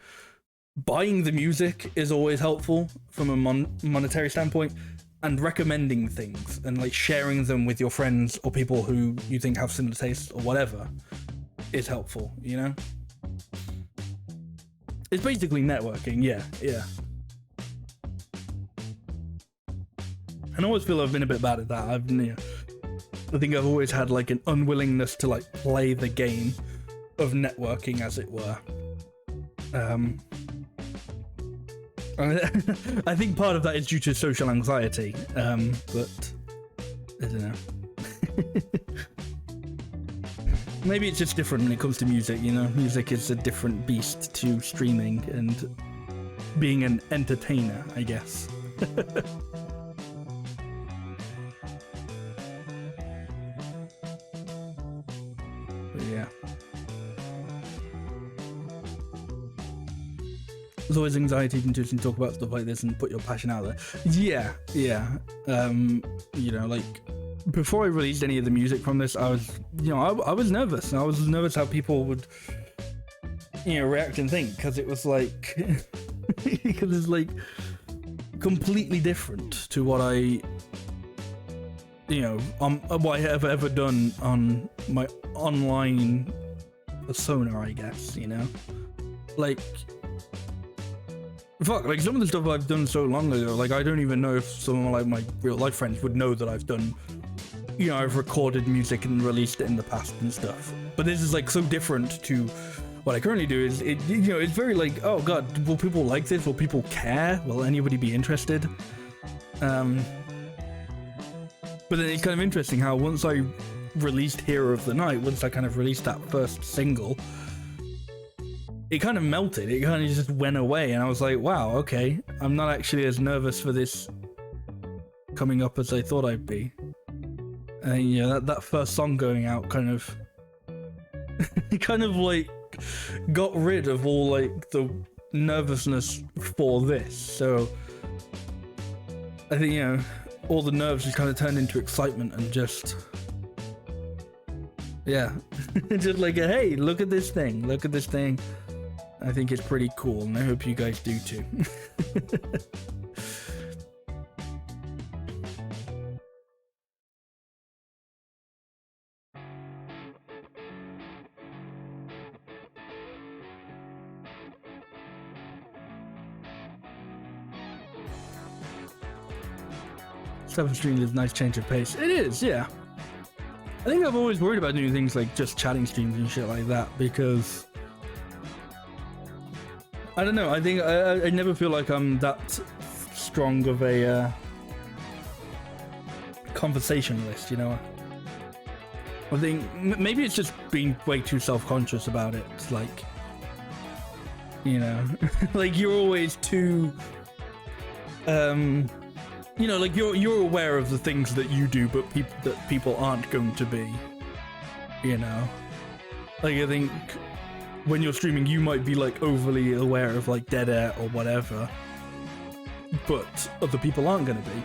buying the music is always helpful from a monetary standpoint, and recommending things and like sharing them with your friends or people who you think have similar tastes or whatever is helpful, you know? It's basically networking, yeah. And I always feel I've been a bit bad at that. I think I've always had like an unwillingness to like play the game of networking, as it were. I think part of that is due to social anxiety, but I don't know. Maybe it's just different when it comes to music, you know? Music is a different beast to streaming and being an entertainer, I guess. But yeah. There's always anxiety inducing to talk about stuff like this and put your passion out there. Yeah. You know, like before I released any of the music from this, I was, you know, I was nervous. I was nervous how people would, you know, react and think, because it was like, because it's like completely different to what I, you know, what I have ever done on my online persona, I guess, you know, like. Fuck, like some of the stuff I've done so long ago, like I don't even know if some of like my real life friends would know that I've done, you know, I've recorded music and released it in the past and stuff. But this is like so different to what I currently do. Is it, you know, it's very like, oh god, will people like this? Will people care? Will anybody be interested? But then it's kind of interesting how once I released Hero of the Night, once I kind of released that first single, it kind of melted. It kind of just went away, and I was like, wow, okay, I'm not actually as nervous for this coming up as I thought I'd be. And you know, that first song going out kind of kind of like got rid of all like the nervousness for this. So I think, you know, all the nerves just kind of turned into excitement and just, yeah, just like, hey, look at this thing, look at this thing. I think it's pretty cool, and I hope you guys do too. Seven stream is a nice change of pace. It is, yeah. I think I've always worried about doing things like just chatting streams and shit like that, because I don't know, I think I never feel like I'm that strong of a conversationalist, you know? I think maybe it's just being way too self-conscious about it. It's like, you know, like you're always too, you know, like you're aware of the things that you do, but people aren't going to be, you know? Like I think when you're streaming, you might be like overly aware of like dead air or whatever, but other people aren't going to be.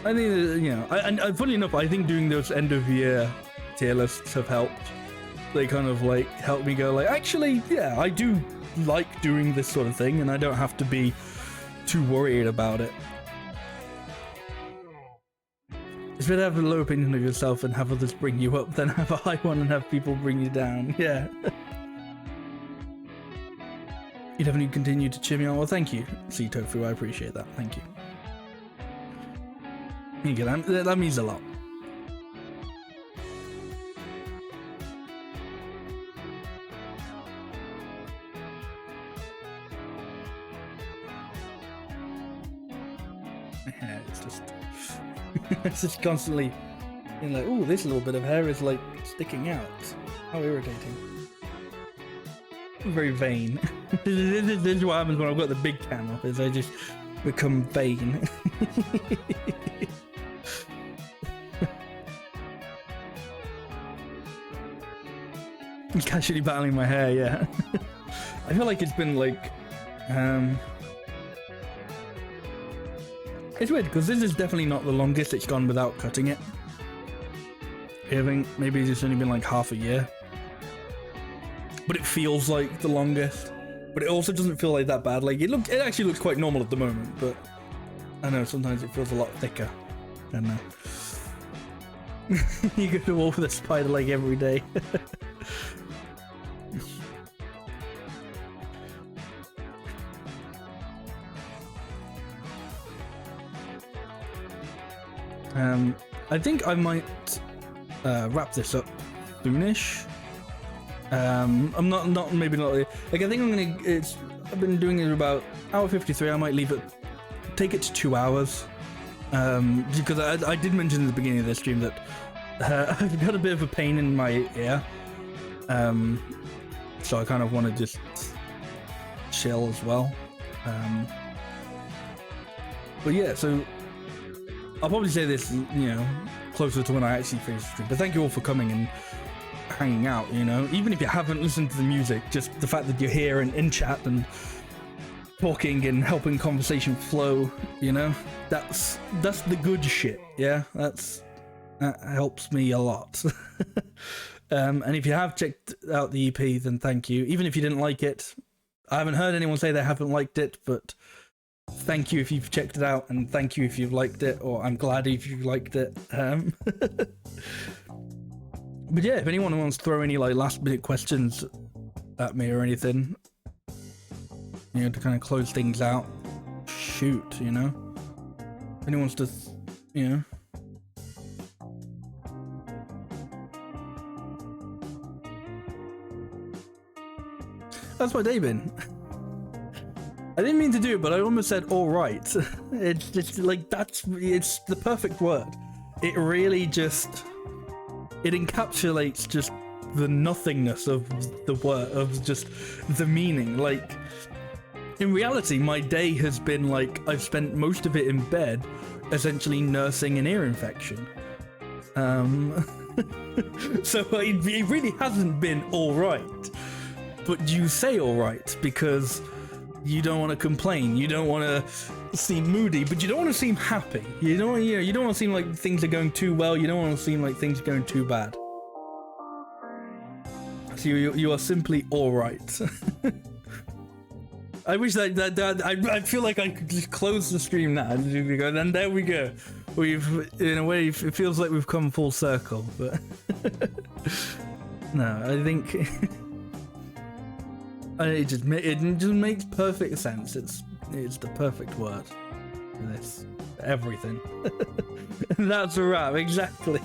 I think, you know, and funny enough, I think doing those end of year tier lists have helped. They kind of like help me go like, actually, yeah, I do like doing this sort of thing, and I don't have to be too worried about it. It's better to have a low opinion of yourself and have others bring you up than have a high one and have people bring you down. Yeah. You definitely continue to cheer me on. Well, thank you, Sea Tofu. I appreciate that. Thank you. Thank you. That means a lot. Yeah, it's just it's just constantly being like, oh, this little bit of hair is like sticking out. How irritating. I'm very vain. This is what happens when I've got the big cam up, is I just become vain. I'm casually battling my hair, yeah. I feel like it's been like it's weird because this is definitely not the longest it's gone without cutting it. I think maybe it's only been like half a year. But it feels like the longest. But it also doesn't feel like that bad. Like it actually looks quite normal at the moment, but I know sometimes it feels a lot thicker. I don't know. You go to walk with a spider like every day. I think I might wrap this up soonish. I'm not maybe not like I think I'm gonna. I've been doing it about hour 53. I might leave it, take it to 2 hours, because I did mention at the beginning of this stream that I've got a bit of a pain in my ear, so I kind of want to just chill as well. But yeah, so I'll probably say this, closer to when I actually finish the stream. But thank you all for coming and hanging out, even if you haven't listened to the music, just the fact that you're here and in chat and talking and helping conversation flow, that's the good shit. Yeah, that helps me a lot. And if you have checked out the EP, then thank you. Even if you didn't like it, I haven't heard anyone say they haven't liked it, but thank you if you've checked it out, and thank you if you've liked it, or I'm glad if you liked it. But yeah, if anyone wants to throw any like last minute questions at me or anything, to kind of close things out, shoot, if anyone wants to, That's my day been. I didn't mean to do it, but I almost said all right. It's just like it's the perfect word. It really just it encapsulates just the nothingness of the word, of just the meaning. Like in reality, my day has been like I've spent most of it in bed, essentially nursing an ear infection. So it really hasn't been all right. But you say all right because you don't want to complain. You don't want to seem moody, but you don't want to seem happy. You don't want to seem like things are going too well. You don't want to seem like things are going too bad. So you are simply all right. I wish that I feel like I could just close the stream now and go. And there we go. We've, in a way, it feels like we've come full circle. But no, I think. It just makes perfect sense. It's the perfect word for this, for everything. That's a wrap, exactly.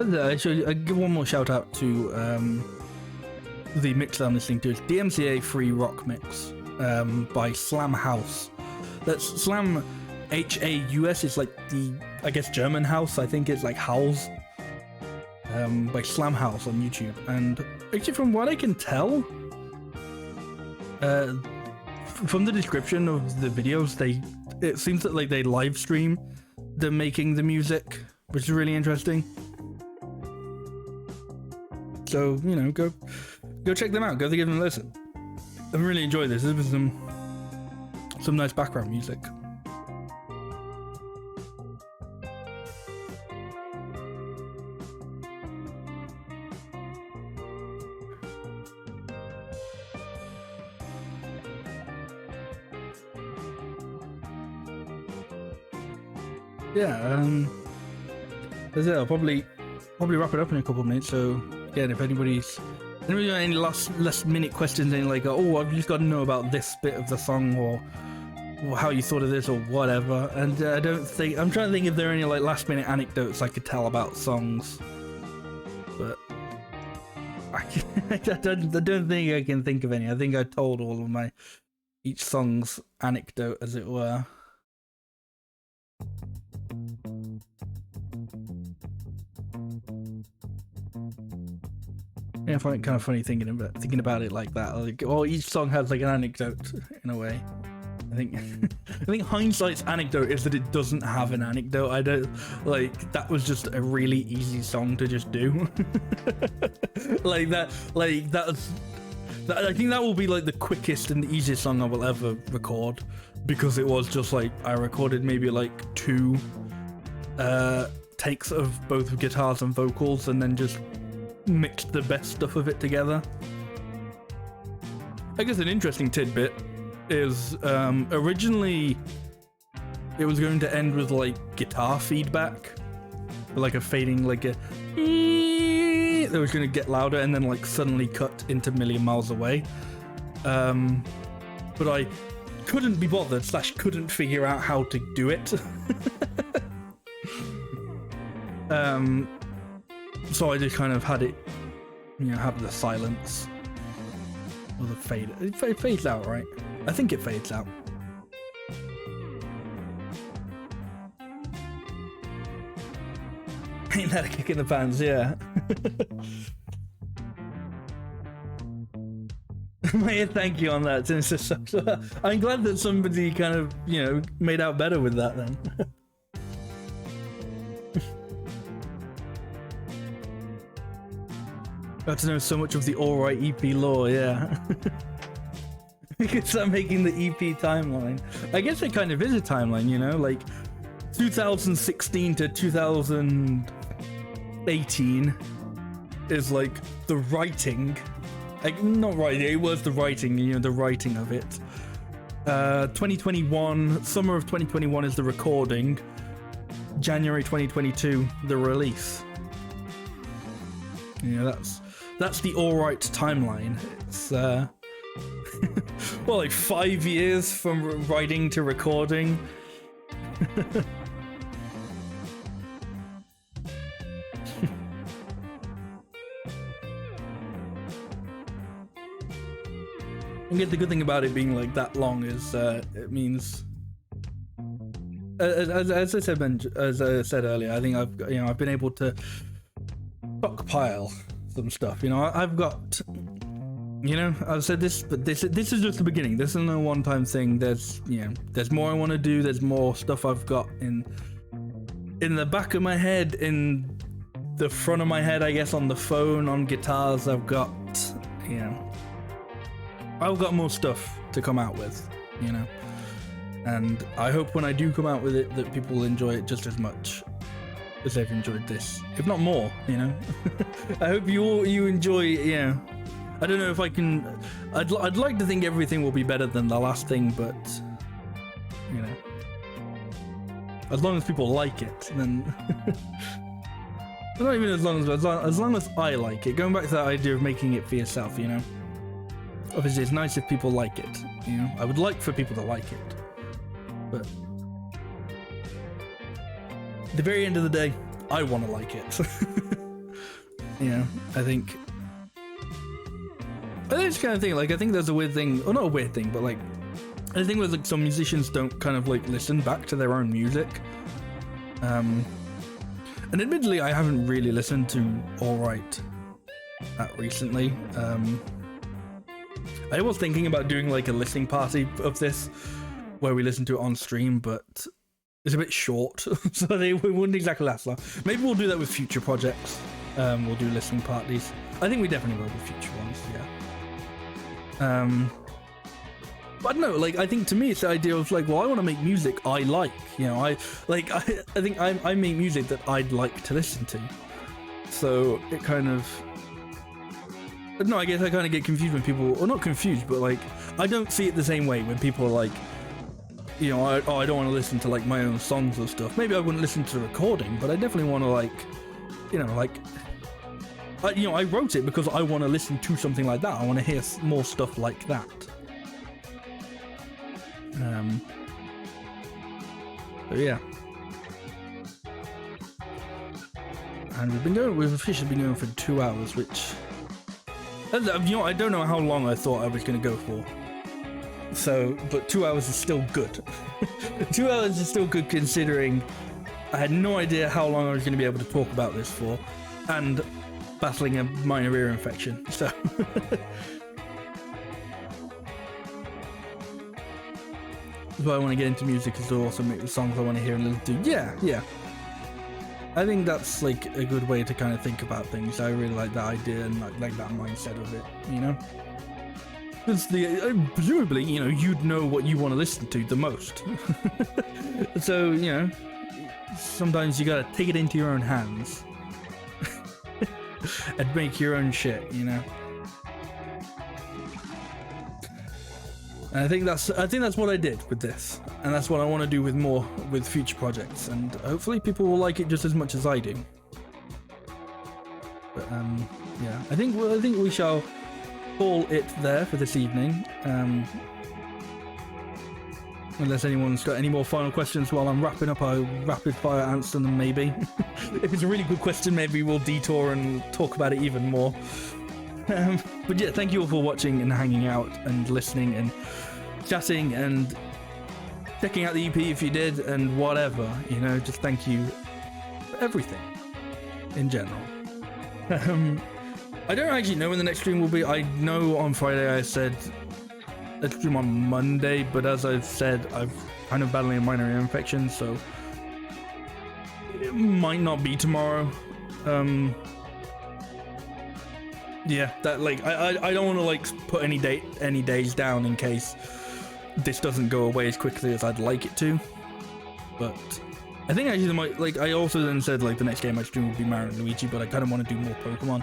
I give one more shout out to the mix that I'm listening to. It's DMCA Free Rock Mix by Slamhaus. That's Slam Haus. It's like the, I guess, German house. I think it's like House by Slamhaus on YouTube. And actually, from what I can tell, from the description of the videos, it seems that like they live stream them making the music, which is really interesting. So, go check them out. Go give them a listen. I really enjoyed this. There's been some nice background music. yeah, that's it. I'll probably wrap it up in a couple of minutes. So again, if anybody's got any last minute questions, any like, oh, I've just got to know about this bit of the song, or how you thought of this, or whatever. And I'm trying to think if there are any like last minute anecdotes I could tell about songs, but I don't think I can think of any. I think I told all of each song's anecdote, as it were. Yeah, I find it kind of funny thinking about it like that. Like, each song has like an anecdote in a way. I think hindsight's anecdote is that it doesn't have an anecdote. I don't like that was just a really easy song to just do. I think that will be like the quickest and easiest song I will ever record, because it was just like I recorded maybe like 2 takes of both guitars and vocals, and then just mixed the best stuff of it together. I guess an interesting tidbit is originally it was going to end with like guitar feedback, like a fading, like a that was going to get louder and then like suddenly cut into Million Miles Away, but I couldn't be bothered / couldn't figure out how to do it. So I just kind of had it, have the silence or the fade. It fades out, right? I think it fades out. Ain't that a kick in the pants? Yeah. Thank you on that. I'm glad that somebody kind of, made out better with that then. Got to know so much of the Alright EP lore, yeah. We could start making the EP timeline. I guess it kind of is a timeline, like 2016 to 2018 is like the writing. Like, not writing, it was the writing, the writing of it. 2021, summer of 2021 is the recording. January 2022, the release. That's the Alright timeline. It's well, like 5 years from writing to recording. I guess the good thing about it being like that long is it means, as I said earlier, I think I've been able to stockpile some stuff. I've got, I've said this, but this is just the beginning. This isn't a one-time thing. There's more I want to do. There's more stuff I've got in the back of my head, in the front of my head, I guess, on the phone, on guitars. I've got more stuff to come out with, and I hope when I do come out with it that people will enjoy it just as much as they've enjoyed this, if not more. I hope you enjoy. I don't know if I can. I'd like to think everything will be better than the last thing, but as long as people like it, then not even as long as I like it. Going back to that idea of making it for yourself, obviously it's nice if people like it. I would like for people to like it, but at the very end of the day, I want to like it. I think it's kind of thing. Like, I think there's a weird thing, or not a weird thing, but like, I think with like some musicians don't kind of like listen back to their own music. And admittedly, I haven't really listened to Alright that recently. I was thinking about doing like a listening party of this, where we listen to it on stream, but it's a bit short, so we wouldn't exactly last long. Maybe we'll do that with future projects. We'll do listening parties. I think we definitely will with future ones, yeah. But no, like, I think to me it's the idea of like, well, I want to make music I like. I think I make music that I'd like to listen to. So it kind of, no, I guess I kind of get confused when people, or not confused, but like, I don't see it the same way when people are like, you know, I don't want to listen to like my own songs or stuff. Maybe I wouldn't listen to the recording, but I definitely want to like, you know, like, you know, I wrote it because I want to listen to something like that. I want to hear more stuff like that. So yeah. And we've officially been going for 2 hours, which, you know, I don't know how long I thought I was going to go for. So, but 2 hours is still good. 2 hours is still good considering I had no idea how long I was going to be able to talk about this for, and battling a minor ear infection, so. That's why I want to get into music, is to also make the songs I want to hear and listen to. Yeah. I think that's like a good way to kind of think about things. I really like that idea and like that mindset of it, you know? Because presumably, you know, you'd know what you want to listen to the most. So, you know, sometimes you gotta take it into your own hands and make your own shit, you know. And I think that's what I did with this, and that's what I want to do with future projects, and hopefully people will like it just as much as I do. But yeah, I think we shall call it there for this evening. Unless anyone's got any more final questions while I'm wrapping up, I'll rapid fire answer them maybe. If it's a really good question, maybe we'll detour and talk about it even more. But yeah, thank you all for watching and hanging out and listening and chatting and checking out the EP if you did, and whatever, you know, just thank you for everything in general. I don't actually know when the next stream will be. I know on Friday I said let's stream on Monday, but as I've said, I've kind of battling a minor ear infection, so it might not be tomorrow. Yeah, that like I don't want to like put any days down in case this doesn't go away as quickly as I'd like it to. But I think actually I also then said like the next game I stream would be Mario and Luigi, but I kind of want to do more Pokemon,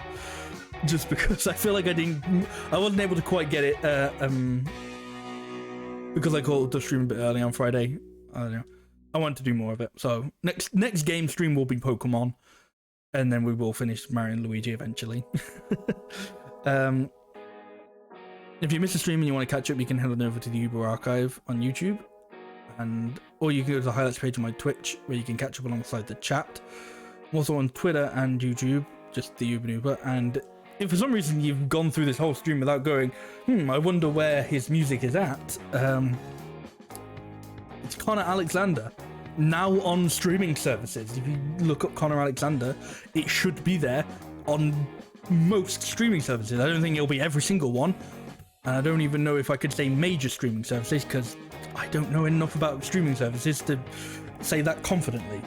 just because I feel like I wasn't able to quite get it because I called the stream a bit early on Friday. I don't know. I want to do more of it. So next game stream will be Pokemon, and then we will finish Mario and Luigi eventually. If you missed a stream and you want to catch up, you can head on over to the Uber archive on YouTube, or you can go to the highlights page on my Twitch where you can catch up alongside the chat. I'm also on Twitter and YouTube, just the DMCA. And if for some reason you've gone through this whole stream without going, I wonder where his music is at, it's Connor Alexander, now on streaming services. If you look up Connor Alexander, it should be there on most streaming services. I don't think it'll be every single one, and I don't even know if I could say major streaming services, because I don't know enough about streaming services to say that confidently.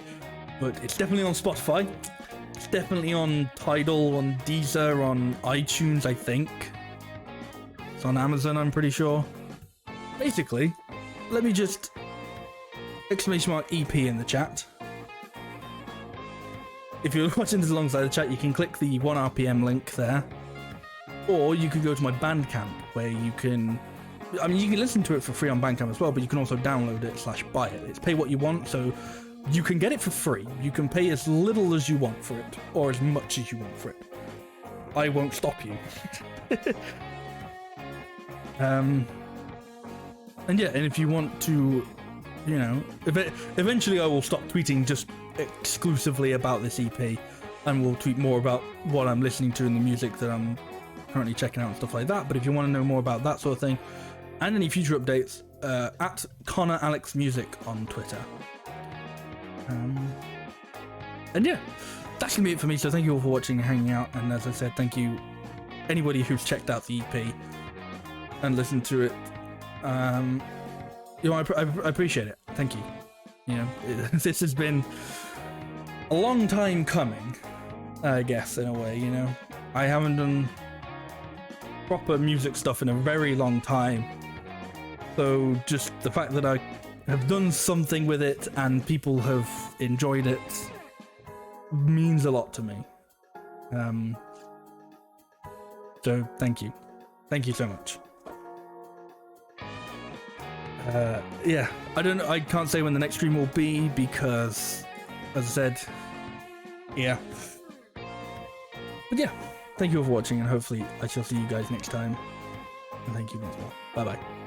But it's definitely on Spotify, it's definitely on Tidal, on Deezer, on iTunes, I think. It's on Amazon, I'm pretty sure. Basically, let me just !EP in the chat. If you're watching this alongside the chat, you can click the 1RPM link there, or you could go to my Bandcamp, where you can listen to it for free on Bandcamp as well, but you can also download it / buy it. It's pay what you want, so you can get it for free. You can pay as little as you want for it, or as much as you want for it. I won't stop you. And yeah, and if you want to, you know, eventually I will stop tweeting just exclusively about this EP, and we'll tweet more about what I'm listening to and the music that I'm currently checking out and stuff like that. But if you want to know more about that sort of thing and any future updates, at Connor Alex Music on Twitter. And yeah, that's gonna be it for me. So thank you all for watching and hanging out, and as I said, thank you anybody who's checked out the EP and listened to it. You know, I appreciate it. Thank you. You know, this has been a long time coming, I guess, in a way. You know, I haven't done proper music stuff in a very long time, so just the fact that I have done something with it and people have enjoyed it means a lot to me. So thank you so much. Yeah, I don't know. I can't say when the next stream will be because, as I said, yeah. But yeah, thank you all for watching, and hopefully I shall see you guys next time. And thank you once more. Bye bye.